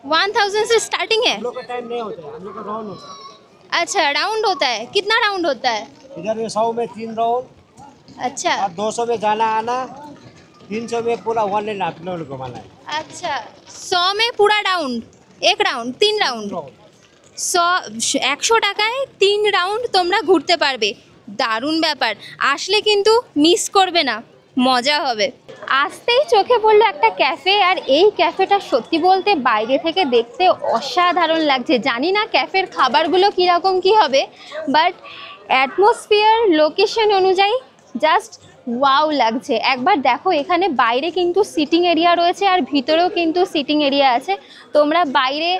1000 से स्टार्टिंग है? हम लोग का टाइम नहीं होता है, हम लोग का राउंड होता अच्छा, राउंड होता है। कितना राउंड होता है? है। इधर ये 100 में 3 राउंड अच्छा और 200 में जाना आना, 300 में पूरा 1 लेना आप लोगों को घुमाना है। अच्छा, 100 में पूरा राउंड, एक राउंड, 3 राउंड। 100 টাকায় 3 রাউন্ড তোমরা ঘুরতে পারবে। দারুণ ব্যাপার, আসলে কিন্তু মিস করবে না, মজা হবে। আসতেই চোখে পড়লো একটা ক্যাফে, আর এই ক্যাফেটা সত্যি বলতে বাইরে থেকে দেখতে অসাধারণ লাগছে। জানি না ক্যাফের খাবারগুলো কীরকম কী হবে, বাট অ্যাটমসফিয়ার, লোকেশন অনুযায়ী জাস্ট ওয়াও লাগছে। একবার দেখো, এখানে বাইরে কিন্তু সিটিং এরিয়া রয়েছে আর ভিতরেও কিন্তু সিটিং এরিয়া আছে। তোমরা বাইরে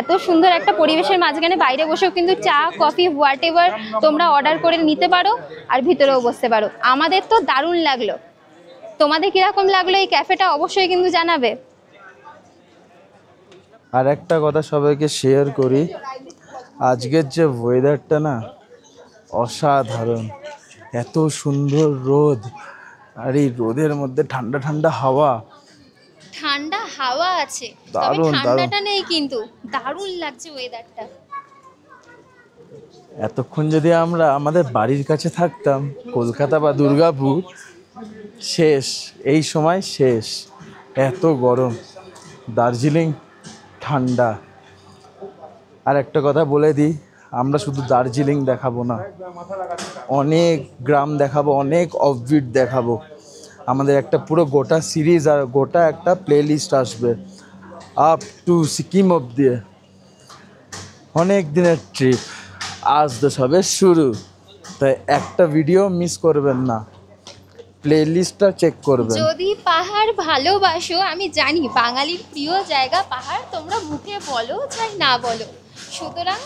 এত সুন্দর একটা পরিবেশের মাঝখানে বাইরে বসেও কিন্তু চা, কফি, হোয়াট এভার তোমরা অর্ডার করে নিতে পারো আর ভিতরেও বসতে পারো। আমাদের তো দারুণ লাগলো। তোমাদের কীরকম লাগলো এই ক্যাফেটা অবশ্যই কিন্তু জানাবে। আর একটা কথা সবাইকে শেয়ার করি, আজকের যে ওয়েদারটা না অসাধারণ। এত সুন্দর রোদ, আর এই রোদের মধ্যে ঠান্ডা ঠান্ডা হাওয়া। ঠান্ডা হাওয়া আছে, তবে দারুণ, ঠান্ডাটা নেই, কিন্তু দারুণ লাগছে ওয়েদারটা। এতক্ষণ যদি আমরা আমাদের বাড়ির কাছে থাকতাম, কলকাতা বা দুর্গাপুর, শেষ, এই সময় শেষ। এত গরম, দার্জিলিং ঠান্ডা। আর একটা কথা বলে দিই, আমরা শুধু দার্জিলিং দেখাবো না, অনেক গ্রাম দেখাবো, অনেক অফবিট দেখাবো। আমাদের একটা পুরো গোটা সিরিজ আর গোটা একটা প্লে লিস্ট আসবে, আপ টু সিকিম অবধি। অনেক দিনের ট্রিপ, আজ তো সবে শুরু, তাই একটা ভিডিও মিস করবেন না, প্লে লিস্টটা চেক করবেন। যদি পাহাড় ভালোবাসো, আমি জানি বাঙালির প্রিয় জায়গা পাহাড়, তোমরা মুখে বলো চাই না বলো, সুতরাং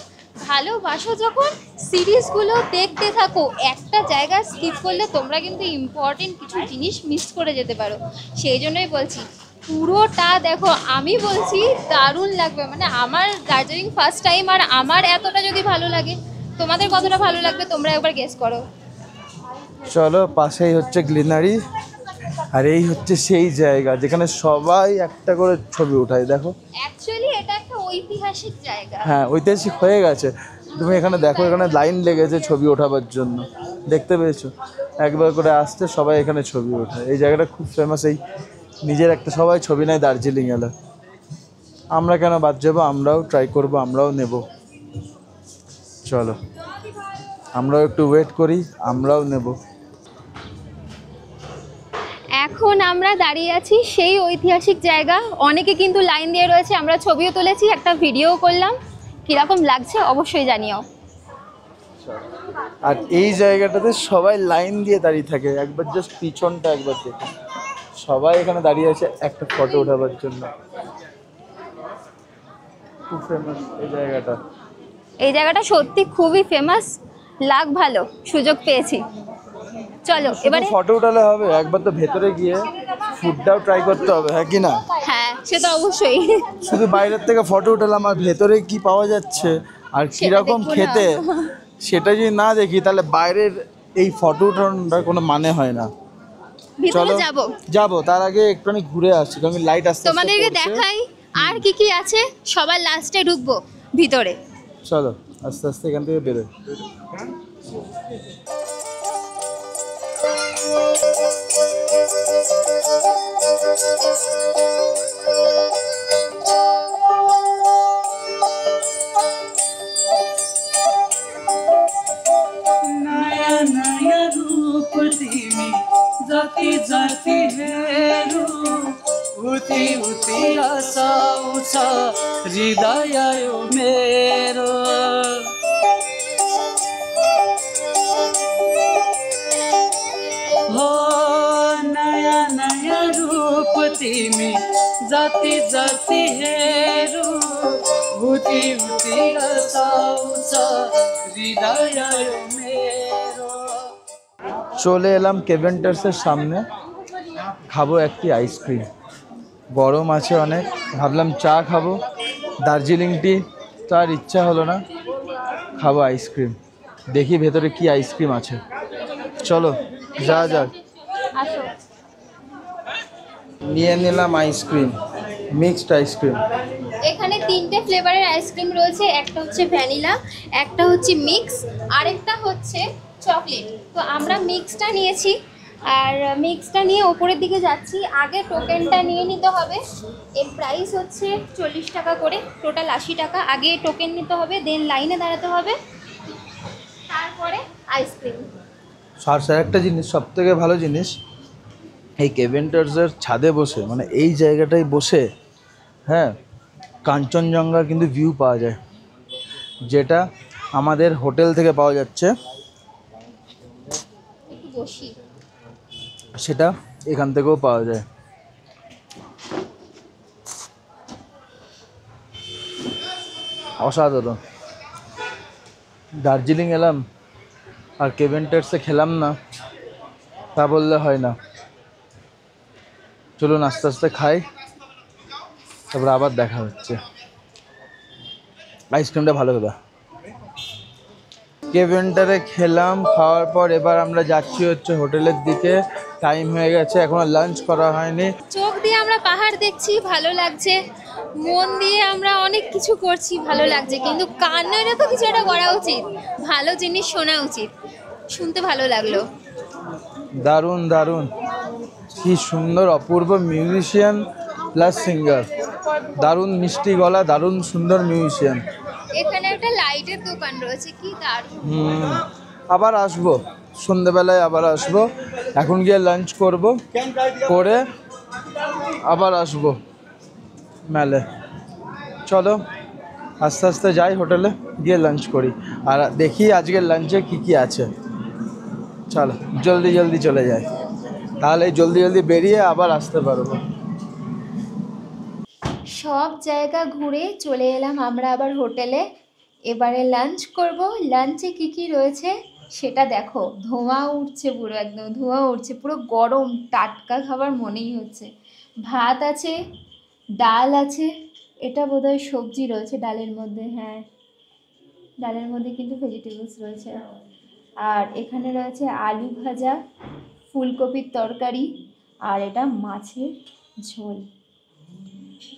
ভালোবাসো যখন, সিরিজগুলো দেখতে থাকো। একটা জায়গা স্কিপ করলে তোমরা কিন্তু ইম্পর্টেন্ট কিছু জিনিস মিস করে যেতে পারো। সেই জন্যই বলছি পুরোটা দেখো। আমি বলছি দারুণ লাগবে, মানে আমার দার্জিলিং ফার্স্ট টাইম, আর আমার এতটা যদি ভালো লাগে, তোমাদের কতটা ভালো লাগবে তোমরা একবার গেস করো। চলো, পাশেই হচ্ছে গ্লিনারি, আর এই হচ্ছে সেই জায়গা যেখানে সবাই একটা করে ছবি ওঠায়। দেখো, অ্যাকচুয়ালি এটা একটা ঐতিহাসিক জায়গা। হ্যাঁ, ঐতিহাসিক হয়ে গেছে। তুমি এখানে দেখো, এখানে লাইন লেগেছে ছবি ওঠাবার জন্য, দেখতে পেয়েছো? একবার করে আসতে সবাই এখানে ছবি ওঠায়। এই জায়গাটা খুব ফেমাস, এই নিজের একটা সবাই ছবি নেয় দার্জিলিং এলে। আমরা কেন বাদ যাবো, আমরাও ট্রাই করবো, আমরাও নেব। চলো, আমরাও একটু ওয়েট করি, আমরাও নেব। এখন আমরা দাঁড়িয়ে আছি সেই ঐতিহাসিক জায়গা। অনেকে কিন্তু লাইন দিয়ে রয়েছে, আমরা ছবিও তুলেছি, একটা ভিডিও করলাম। কীরকম লাগছে অবশ্যই জানিও। আর এই জায়গাটাতে সবাই লাইন দিয়ে দাঁড়িয়ে থাকে। একবার জাস্ট পিছনটা একবার দেখো, সবাই এখানে দাঁড়িয়ে আছে একটা ফটো ওঠাবার জন্য। খুব ফেমাস এই জায়গাটা। এই জায়গাটা সত্যি খুবই ফেমাস, লাগ ভালো, সুযোগ পেয়েছি। চলো এবারে। ফটো উঠালে হবে, একবার তো ভেতরে গিয়ে ফুডটাও ট্রাই করতে হবে, হ্যাঁ কি না? হ্যাঁ, সে তো অবশ্যই। শুধু বাইরের থেকে ফটো উঠালাম, আর ভেতরে কি পাওয়া যাচ্ছে আর কিরকম খেতে, সেটা যদি না দেখি তাহলে বাইরের এই ফটো উঠানোর কোনো মানে হয় না। ভিতরে চলো যাব যাবো, তার আগে একটুখানি ঘুরে আসছি কারণ লাইট আসতে আসতে তোমাদেরকে পড়ছে। দেখাই আর কি কি আছে, সবার লাস্টে ঢুকবো ভিতরে। চলো আস্তে আস্তে এখান থেকে বেরোই। नया नया रूप तिमी जति जति हेरु उति उति आउँछ हृदय यो मेरो हो नया नया रूप तिमी जति जति हेरु उति उति आउँछ हृदय यो मेरो চলে এলাম কেভেন্টার্সের সামনে, খাবো একটি আইসক্রিম। গরম আছে অনেক, ভাবলাম চা খাবো, দার্জিলিং টি তো আর ইচ্ছা হলো না, খাবো আইসক্রিম। দেখি ভেতরে কি আইসক্রিম আছে, চলো যা যাক। আসো। নিয়ে নিলাম আইসক্রিম, মিক্সড আইসক্রিম। এখানে 3টে ফ্লেভারের আইসক্রিম রয়েছে, একটা হচ্ছে ভ্যানিলা, একটা হচ্ছে মিক্স, আরেকটা হচ্ছে চকলেট। তো আমরা মিক্সটা নিয়েছি, আর মিক্সটা নিয়ে ওপরের দিকে যাচ্ছি। আগে টোকেনটা নিয়ে নিতে হবে, এর প্রাইস হচ্ছে 40 টাকা করে, টোটাল 80 টাকা। আগে টোকেন নিতে হবে, দেন লাইনে দাঁড়াতে হবে, তারপরে আইসক্রিম। আর একটা জিনিস, সব থেকে ভালো জিনিস, এই কেভেন্টার্সের ছাদে বসে, মানে এই জায়গাটায় বসে, হ্যাঁ, কাঞ্চনজঙ্ঘা কিন্তু ভিউ পাওয়া যায়, যেটা আমাদের হোটেল থেকে পাওয়া যাচ্ছে, একটু বসি। সেটা এখান থেকেও পাওয়া যায়। অসাধারণ। দার্জিলিং এলাম আর কেভেন্টার্সে খেলাম না, তা বললে হয় না। চলুন আস্তে আস্তে খাই, তারপর আবার দেখা হচ্ছে। আইসক্রিমটা ভালো হবে। কেভেন্টারে খেলাম, খাওয়ার পর এবার আমরা যাচ্ছি হচ্ছে হোটেলের দিকে। টাইম হয়ে গেছে, এখনো লাঞ্চ করা হয়নি। চোখ দিয়ে আমরা পাহাড় দেখছি, ভালো লাগছে, মন দিয়ে আমরা অনেক কিছু করছি, ভালো লাগছে, কিন্তু কানেরও তো কিছু একটা করা উচিত, ভালো জিনিস শোনা উচিত। শুনতে ভালো লাগলো। দারুণ দারুণ, কি সুন্দর অপূর্ব মিউজিশিয়ান প্লাস সিঙ্গার, দারুণ মিষ্টি গলা, দারুণ সুন্দর মিউজিশিয়ান। এখানে একটা লাইটের দোকান রয়েছে, কি দারুণ। আবার আসবো সন্ধেবেলায়, আবার আসবো। এখন গিয়ে লাঞ্চ করব, করে আবার আসবো মেলে। চলো আস্তে আস্তে যাই হোটেলে, গিয়ে লাঞ্চ করি, আর দেখি আজকের লাঞ্চে কি কি আছে। চলো জলদি জলদি চলে যাই, তাহলে জলদি জলদি বেরিয়ে আবার আসতে পারবো। সব জায়গা ঘুরে চলে এলাম আমরা আবার হোটেলে। এবারে লাঞ্চ করব। লাঞ্চে কি কি রয়েছে সেটা দেখো, ধোঁয়া উঠছে, পুরো একদম ধোঁয়া উঠছে, পুরো গরম টাটকা খাবার মনেই হচ্ছে। ভাত আছে, ডাল আছে, এটা বোধহয় সবজি রয়েছে ডালের মধ্যে, হ্যাঁ ডালের মধ্যে কিন্তু ভেজিটেবলস রয়েছে। আর এখানে রয়েছে আলু ভাজা, ফুলকপির তরকারি, আর এটা মাছের ঝোল।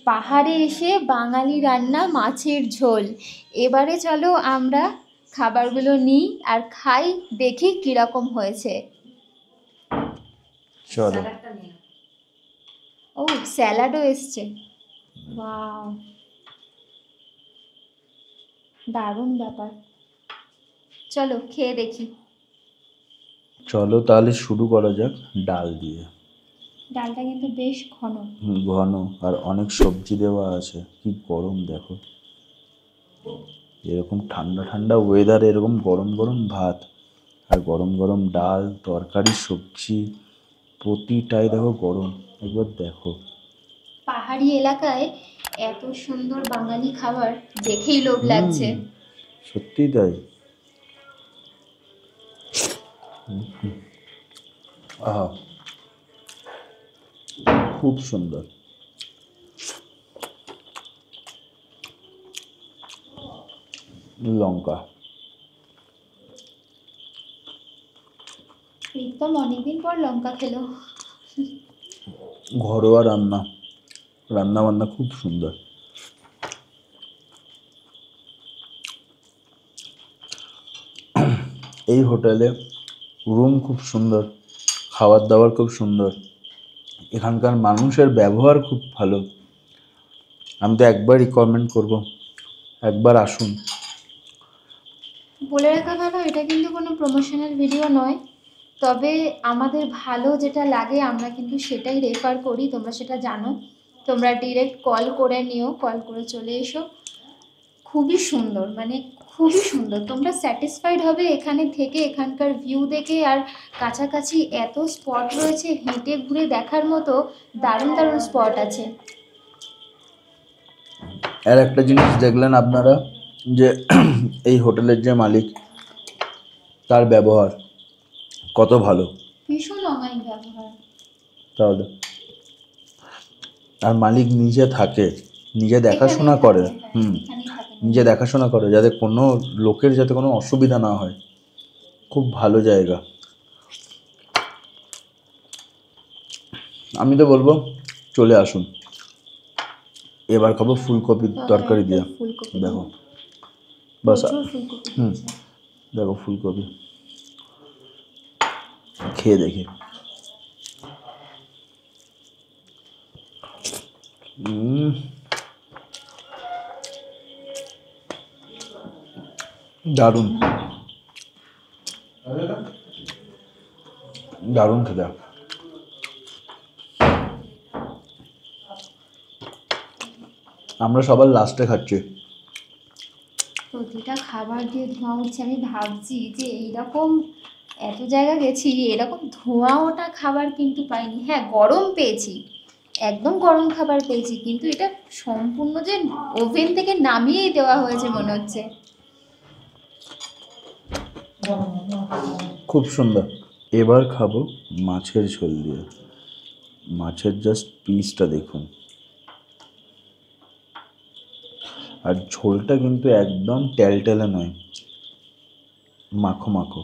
পাহাড়ে এসে বাঙালি রান্না মাছের ঝোল। এবারে চলো আমরা খাবারগুলো নিই আর খাই, দেখি কীরকম হয়েছে। চলো। ও স্যালাডও এসছে, ওয়াও দারুণ ব্যাপার। চলো খেয়ে দেখি। চলো তাহলে শুরু করা যাক ডাল দিয়ে। ডালটা কিন্তু বেশ ঘন। ঘন, আর অনেক সবজি দেওয়া আছে। কি গরম দেখো, এরকম ঠান্ডা ঠান্ডা ওয়েদারে এরকম গরম গরম ভাত আর গরম গরম ডাল, তরকারি, সবজি, প্রতিটাই দেখো গরম। একবার দেখো, পাহাড়ি এলাকায় এত সুন্দর বাঙালি খাবার দেখেই লোভ লাগছে। সত্যি তাই। আহা, খুব সুন্দর। লঙ্কা, প্রীতম অনেকদিন পর লঙ্কা খেলো। ঘরোয়া রান্না বান্না খুব সুন্দর। এই হোটেলে রুম খুব সুন্দর, খাবার দাবার খুব সুন্দর, এখানকার মানুষের ব্যবহার খুব ভালো। আমি তো একবার রিকমেন্ড করব, একবার আসুন। বলে রাখা ভালো, এটা কিন্তু কোনো প্রমোশনাল ভিডিও নয়, তবে আমাদের ভালো যেটা লাগে আমরা কিন্তু সেটাই রেফার করি, তোমরা সেটা জানো। তোমরা ডিরেক্ট কল করে নিও, কল করে চলে এসো। খুবই সুন্দর, মানে খুবই সুন্দর, তোমরা স্যাটিসফাইড হবে এখানে থেকে, এখানকার ভিউ দেখে। আর কাছাকাছি এত স্পট রয়েছে হেঁটে ঘুরে দেখার মতো, দারুণ দারুণ স্পট আছে। আর একটা জিনিস দেখলেন আপনারা যে এই হোটেলের যে মালিক, তার ব্যবহার কত ভালো, ভীষণ অমায়িক ব্যবহার। তাহলে আর মালিক নিজে থাকে, নিজে দেখাশোনা এখানেই করে, থাকে, হ্যাঁ, এখানেই থাকে। নিজে দেখাশোনা করে যাতে কোনো লোকের যাতে কোনো অসুবিধা না হয়। খুব ভালো জায়গা। আমি তো বলবো চলে আসুন। এবার খাবো ফুলকপির তরকারি দিয়ে। ফুলকপি দেখো বাস, প্রচুর ফুলকপি হুম, দিয়েছে। দেখো ফুলকপি খেয়ে দেখি। দারুণ দারুণ খেতে। আমরা সবার লাস্টে খাচ্ছি। প্রতিটা খাবার দিয়ে ধোঁয়া উঠছে, আমি ভাবছি যে এইরকম এত জায়গা গেছি, এরকম ধোঁয়া ওঠা খাবার কিন্তু পাইনি। হ্যাঁ, গরম পেয়েছি, একদম গরম খাবার পেয়েছি, কিন্তু এটা সম্পূর্ণ যে ওভেন থেকে নামিয়েই দেওয়া হয়েছে মনে হচ্ছে। খুব সুন্দর। এবার খাবো মাছের ঝোল দিয়ে। মাছের জাস্ট পিসটা দেখুন, আর ঝোলটা কিন্তু একদম টেলটেলে নয়, মাখো মাখো।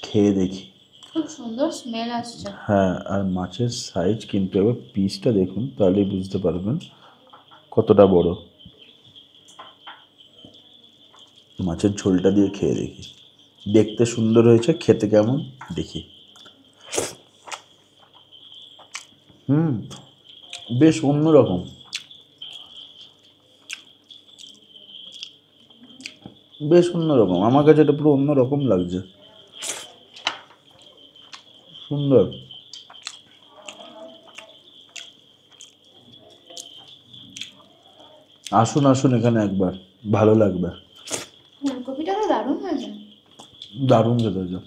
খেয়ে দেখি। খুব সুন্দর স্মেল আসছে। হ্যাঁ, আর মাছের সাইজ কিন্তু এবার পিসটা দেখুন, তাহলেই বুঝতে পারবেন কতটা বড়। মাছের ঝোলটা দিয়ে খেয়ে দেখি। দেখতে সুন্দর হয়েছে, খেতে কেমন দেখি। বেশ অন্যরকম, বেশ অন্যরকম। আমার কাছে এটা পুরো অন্যরকম লাগছে, সুন্দর। আসুন আসুন এখানে একবার, ভালো লাগবে। ফুলকপিটা তো দারুণ হয়েছে। দারুণ খেতে হয়েছে।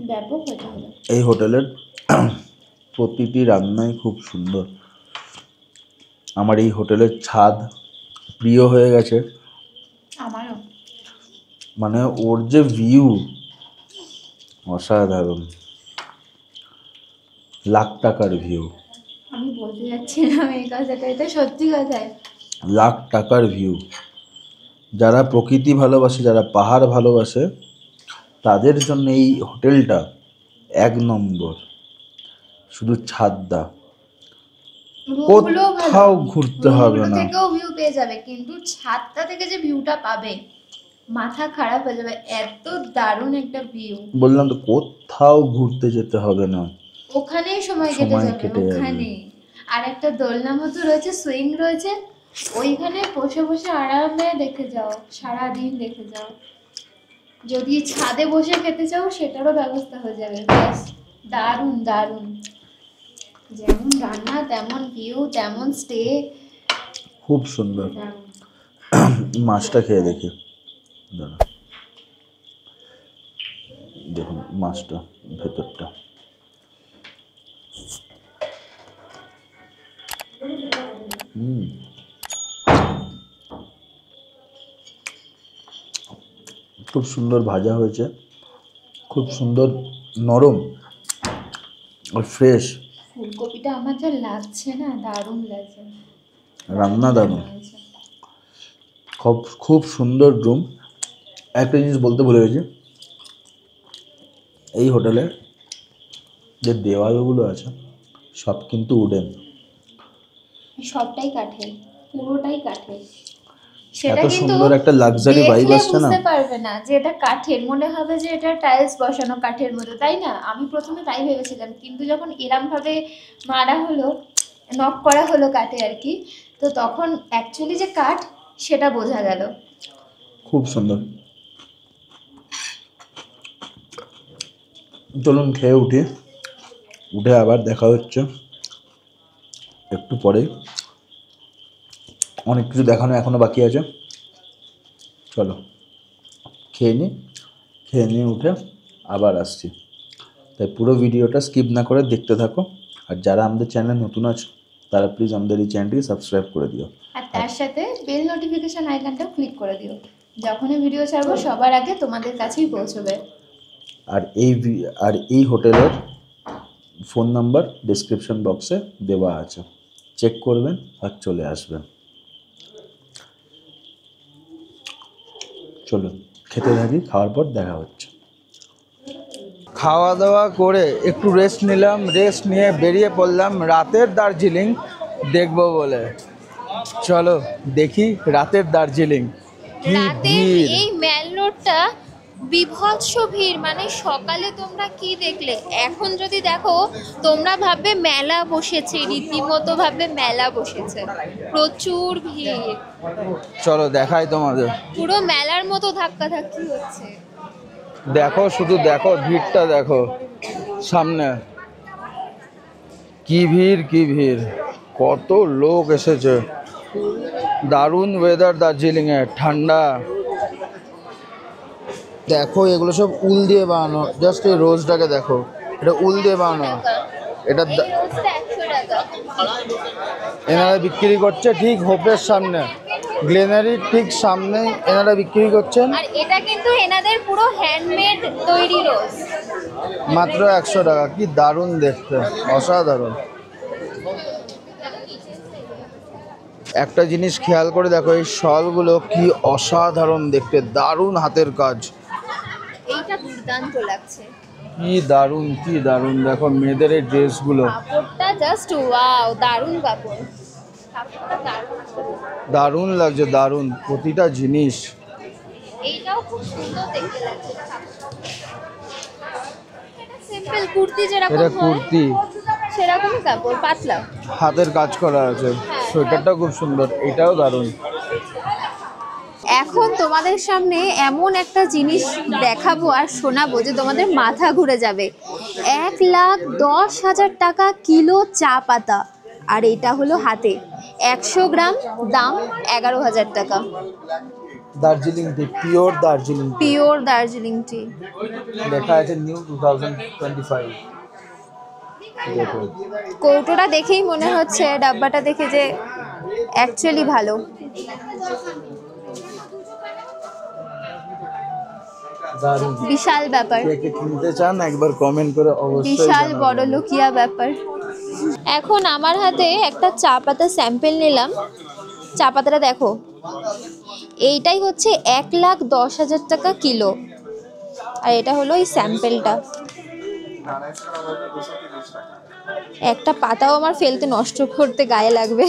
ব্যাপক হয়েছে হলো। এই হোটেলের প্রতিটি রান্নাই খুব সুন্দর। আমার এই হোটেলের ছাদ প্রিয় হয়ে গেছে। আমারও। মানে ওর যে ভিউ অসাধারণ, লাখ টাকার ভিউ। আমি বলতে যাচ্ছিলাম এই কথাটা, এটা সত্যি কথাই। লাখ টাকার ভিউ। যারা প্রকৃতি ভালোবাসে, যারা পাহাড় ভালোবাসে, তাদের জন্য এই হোটেলটা এক নম্বর। শুধু ছাদটা, রুমগুলো কোথাও ঘুরতে হবে না। থেকেও ভিউ পেয়ে যাবে, কিন্তু ছাদটা থেকে যে ভিউটা পাবে মাথা খারাপ হয়ে যাবে, এত দারুণ একটা ভিউ। বললাম তো, কোথাও ঘুরতে যেতে হবে না, ওখানেই সময় কেটে যাবে ওখানে। আর একটা দোলনা মতো রয়েছে, সুইং রয়েছে, ওইখানে বসে বসে আরামে দেখে যাও, সারাদিন দেখে যাও। যদি ছাদে বসে খেতে চাও সেটারও ব্যবস্থা হয়ে যাবে। ব্যাস, দারুণ দারুণ, যেমন রান্না তেমন ভিউ তেমন স্টে, খুব সুন্দর। দারুণ। মাছটা খেয়ে দেখি, দাঁড়া, দেখুন মাছটা ভেতরটা। খুব সুন্দর ভাজা হয়েছে, খুব সুন্দর নরম আর ফ্রেশ। ফুলকপিটা আমার যা লাগছে না, দারুণ লাগছে, রান্না দারুণ, খুব খুব সুন্দর রুম। একটা জিনিস বলতে ভুলে গেছি, এই হোটেলে যে দেওয়ালগুলো আছে সব কিন্তু উডেন, সবটাই কাঠের, পুরোটাই কাঠের। এত সুন্দর একটা লাক্সারি ভাইব আসছে না। বুঝতে পারবে না যে এটা কাঠের, মনে হবে যে এটা টাইলস বসানো কাঠের মতো, তাই না? আমি প্রথমে তাই ভেবেছিলাম, কিন্তু যখন এরম ভাবে মারা হলো, নক করা হলো কাঠে আর কি, তো তখন অ্যাকচুয়ালি যে কাঠ সেটা বোঝা গেল। খুব সুন্দর। চলুন খেয়ে উঠি, উঠে আবার দেখা হচ্ছে একটু পরেই। অনেক কিছু দেখানো এখনো বাকি আছে, চলো খেয়ে নিয়ে উঠে আবার আসছি। তাই পুরো ভিডিওটা স্কিপ না করে দেখতে থাকো। আর যারা আমাদের চ্যানেলে নতুন আছে তারা প্লিজ আমাদের এই চ্যানেলটিকে সাবস্ক্রাইব করে দিও, আর তার সাথে বেল নোটিফিকেশন আইকনটা ক্লিক করে দিও, যখনই ভিডিও ছাড়বো সবার আগে তোমাদের কাছেই পৌঁছবে। আর এই হোটেলের ফোন নাম্বার ডেসক্রিপশন বক্সে দেওয়া আছে, চেক করবেন আর চলে আসবেন। চলুন খেতে থাকি, খাওয়ার পর দেখা হচ্ছে। খাওয়া দাওয়া করে একটু রেস্ট নিলাম, রেস্ট নিয়ে বেরিয়ে পড়লাম রাতের দার্জিলিং দেখবো বলে। চলো দেখি রাতের দার্জিলিং কি রাতের ভিড়। এই মেল রোডটা বিভৎস ভিড়, মানে সকালে তোমরা কি দেখলে, এখন যদি দেখো তোমরা ভাববে মেলা বসেছে, রীতিমতো ভাববে মেলা বসেছে, প্রচুর ভিড়, চলো দেখাই তোমাদের। পুরো মেলার মতো ধাক্কাধাক্কি হচ্ছে। দেখো শুধু দেখো ভিড়টা দেখো, সামনে কি ভিড় কি ভিড়, কত লোক এসেছে। দারুণ ওয়েদার দার্জিলিংয়ে, ঠান্ডা। দেখো এগুলো সব উল দিয়ে বানানো, জাস্ট এই রোজটাকে দেখো, এটা উল দিয়ে বানানো। এটা এই রোজটা 100 টাকা। এনারা বিক্রি করছে ঠিক হোপের সামনে, গ্লেনারির ঠিক সামনে এনারা বিক্রি করছেন। আর এটা কিন্তু এনাদের পুরো হ্যান্ডমেড তৈরি রোজ। মাত্র 100 টাকা। কি দারুণ দেখতে, অসাধারণ। একটা জিনিস খেয়াল করে দেখো, এই শলগুলো কি অসাধারণ দেখতে, দারুণ হাতের কাজ। এইটা দুর্দান্ত লাগছে, কি দারুণ কি দারুণ। দেখো মেয়েদের এই ড্রেসগুলো কাপড়টা জাস্ট ওয়াও, দারুণ কাপড়, কাপড়টা দারুণ। দারুণ লাগছে, দারুণ প্রতিটা জিনিস। এইটাও খুব সুন্দর দেখতে লাগছে। এটা সিম্পল কুর্তি যেরকম এটা হয় কুর্তি, সেরকমই কাপড়, পাতলা। হাতের কাজ করা আছে, সোয়েটারটা খুব সুন্দর, এটাও দারুণ। এখন তোমাদের সামনে এমন একটা জিনিস দেখাবো আর শোনাবো যে তোমাদের মাথা ঘুরে যাবে। 1,10,000 টাকা কিলো চা পাতা, আর এটা হলো হাতে 100 গ্রাম, দাম 11,000 টাকা। দার্জিলিং টি, পিওর দার্জিলিং টি, পিওর দার্জিলিং টি। লেখা আছে নিউ 2025। দেখো কৌটোটা দেখেই মনে হচ্ছে, ডাব্বাটা দেখে, যে অ্যাকচুয়ালি ভালো। দারুণ। বিশাল ব্যাপার, কে কে কিনতে চান একবার কমেন্ট করে অবশ্যই বিশাল জানাবেন। বড় লোকিয়া ব্যাপার। এখন আমার হাতে একটা চা পাতা স্যাম্পেল নিলাম। চা পাতাটা দেখো, এইটাই হচ্ছে 1,10,000 টাকা কিলো, আর এটা হলো এই স্যাম্পেলটা। একটা পাতাও আমার ফেলতে, নষ্ট করতে গায়ে লাগবে।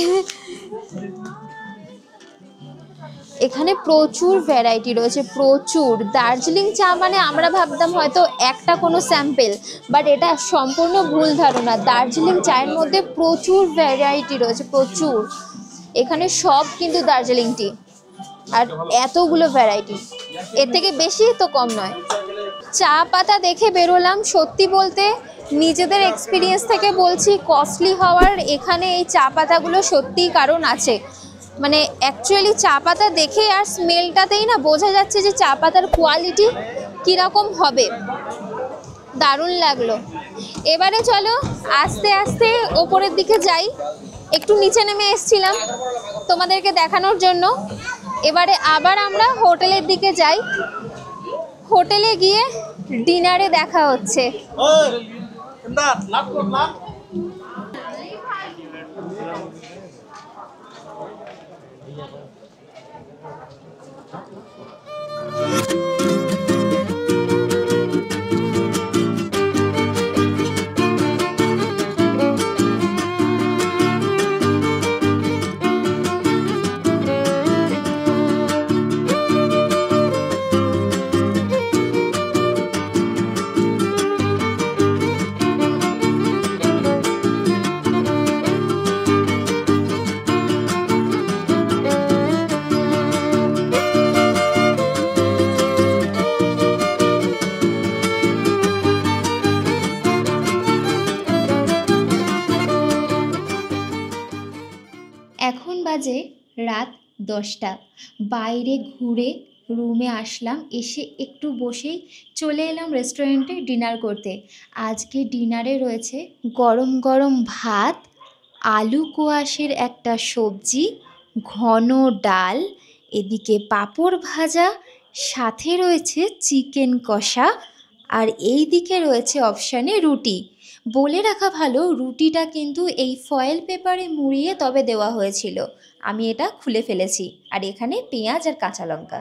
এখানে প্রচুর ভ্যারাইটি রয়েছে, প্রচুর। দার্জিলিং চা মানে আমরা ভাবতাম হয়তো একটা কোনো স্যাম্পেল, বাট এটা সম্পূর্ণ ভুল ধারণা। দার্জিলিং চায়ের মধ্যে প্রচুর ভ্যারাইটি রয়েছে, প্রচুর। এখানে সব কিন্তু দার্জিলিং টি, আর এতগুলো ভ্যারাইটি, এর থেকে বেশি তো কম নয়। চা পাতা দেখে বেরোলাম, সত্যি বলতে নিজেদের এক্সপিরিয়েন্স থেকে বলছি, কস্টলি হওয়ার এখানে এই চা পাতাগুলো সত্যিই কারণ আছে। মানে অ্যাকচুয়ালি চা পাতা দেখে আর স্মেলটাতেই না বোঝা যাচ্ছে যে চা পাতার কোয়ালিটি কীরকম হবে। দারুণ লাগলো। এবারে চলো আস্তে আস্তে ওপরের দিকে যাই। একটু নিচে নেমে এসছিলাম তোমাদেরকে দেখানোর জন্য। এবারে আবার আমরা হোটেলের দিকে যাই, হোটেলে গিয়ে ডিনারে দেখা হচ্ছে। বাজে রাত 10টা। বাইরে ঘুরে রুমে আসলাম, এসে একটু বসেই চলে এলাম রেস্টুরেন্টে ডিনার করতে। আজকে ডিনারে রয়েছে গরম গরম ভাত, আলু কোয়াশের একটা সবজি, ঘন ডাল, এদিকে পাঁপড় ভাজা, সাথে রয়েছে চিকেন কষা, আর এই দিকে রয়েছে অপশানে রুটি। বলে রাখা ভালো, রুটিটা কিন্তু এই ফয়েল পেপারে মুড়িয়ে তবে দেওয়া হয়েছিল। আমি এটা খুলে ফেলেছি। আর এখানে পেঁয়াজ আর কাঁচা লঙ্কা।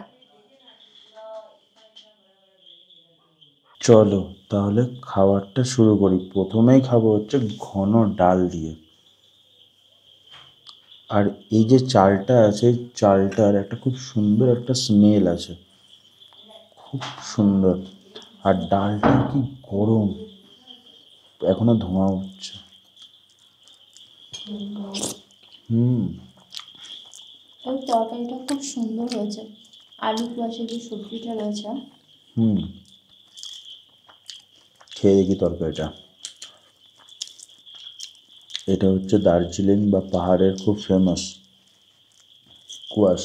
চলো তাহলে খাবারটা শুরু করি। প্রথমেই খাবো হচ্ছে ঘন ডাল দিয়ে। আর এই যে চালটা আছে, চালটার একটা খুব সুন্দর একটা স্মেল আছে, খুব সুন্দর। আর ডালটা কি গরম, এখনো ধোঁয়া উঠছে। ওই তরকারিটা খুব সুন্দর হয়েছে, আলু কুয়াশে যে সবজিটা রয়েছে। খেয়ে দেখি তরকারিটা। এটা হচ্ছে দার্জিলিং বা পাহাড়ের খুব ফেমাস কুয়াশ,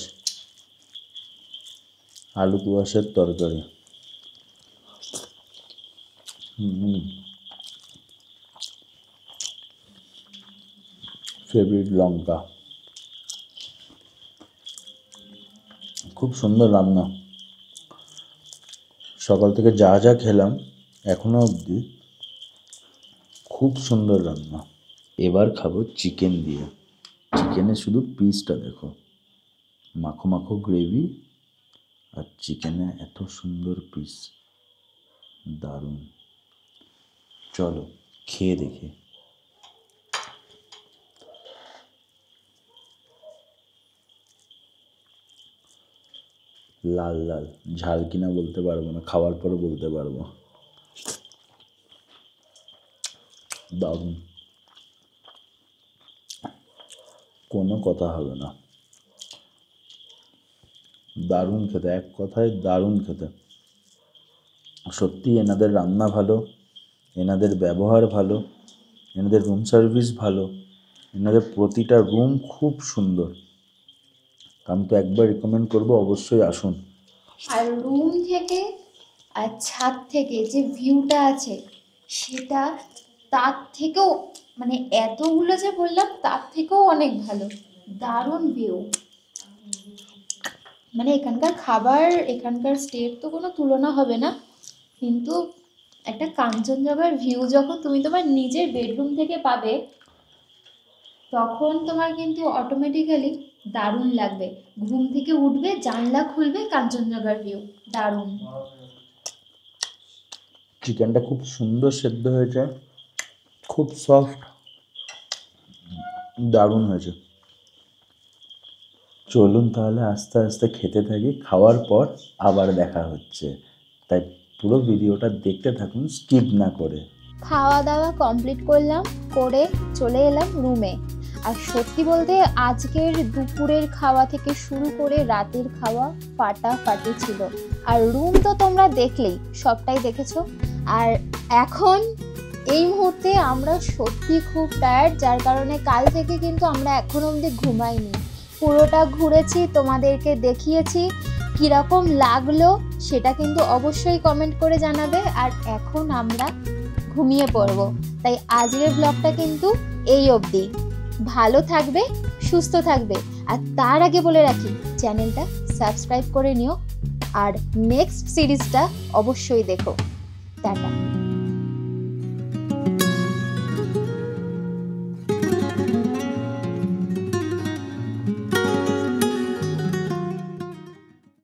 আলু কুয়াশের তরকারি। ফেভারিট লঙ্কা, খুব সুন্দর রান্না। সকাল থেকে যা যা খেলাম এখনো অবধি খুব সুন্দর রান্না। এবার খাবো চিকেন দিয়ে। চিকেনের শুধু পিসটা দেখো, মাখো মাখো গ্রেভি আর চিকেনে এত সুন্দর পিস, দারুণ। চলো খেয়ে দেখি। লাল লাল, ঝাল কিনা বলতে পারবো না, খাওয়ার পরে বলতে পারবো। দারুণ, কোনো কথা হবে না। দারুণ খেতে, এক কথায় দারুণ খেতে। সত্যি এনাদের রান্না ভালো, এনাদের ব্যবহার ভালো, এনাদের রুম সার্ভিস ভালো, এনাদের প্রতিটা রুম খুব সুন্দর। আমি তো একবার রেকমেন্ড করবো, অবশ্যই আসুন। আর রুম থেকে আর ছাদ থেকে যে ভিউটা আছে সেটা তার থেকেও, মানে এতগুলো যে বললাম তার থেকেও অনেক ভালো, দারুণ ভিউ। মানে এখানকার খাবার, এখানকার স্টের তো কোনো তুলনা হবে না, কিন্তু একটা কাঞ্চনজঙ্ঘার ভিউ যখন তুমি তোমার নিজের বেডরুম থেকে পাবে তখন তোমার কিন্তু অটোমেটিক্যালি দারুণ লাগবে। ঘুম থেকে উঠবে, জানলা খুলবে, কাঞ্চনজঙ্ঘার ভিউ, দারুণ। চিকেনটা খুব সুন্দর সেদ্ধ হয়েছে, খুব সফট, দারুণ হয়েছে। চলুন তাহলে আস্তে আস্তে খেতে থাকি, খাওয়ার পর আবার দেখা হচ্ছে। তাই পুরো ভিডিওটা দেখতে থাকুন, স্কিপ না করে। খাওয়া দাওয়া কমপ্লিট করলাম, করে চলে এলাম রুমে। আর সত্যি বলতে আজকের দুপুরের খাওয়া থেকে শুরু করে রাতের খাওয়া ফাটাফাটি ছিল। আর রুম তো তোমরা দেখলেই, সবটাই দেখেছো। আর এখন এই মুহূর্তে আমরা সত্যি খুব টায়ার্ড, যার কারণে কাল থেকে কিন্তু আমরা এখনো অবধি ঘুমাইনি। পুরোটা ঘুরেছি, তোমাদেরকে দেখিয়েছি, কীরকম লাগলো সেটা কিন্তু অবশ্যই কমেন্ট করে জানাবে। আর এখন আমরা ঘুমিয়ে পড়বো। তাই আজকের ব্লগটা কিন্তু এই অবধি। ভালো থাকবে, সুস্থ থাকবে। আর তার আগে বলে রাখি, চ্যানেলটা সাবস্ক্রাইব করে নিও আর নেক্সট সিরিজটা অবশ্যই দেখো। টাটা।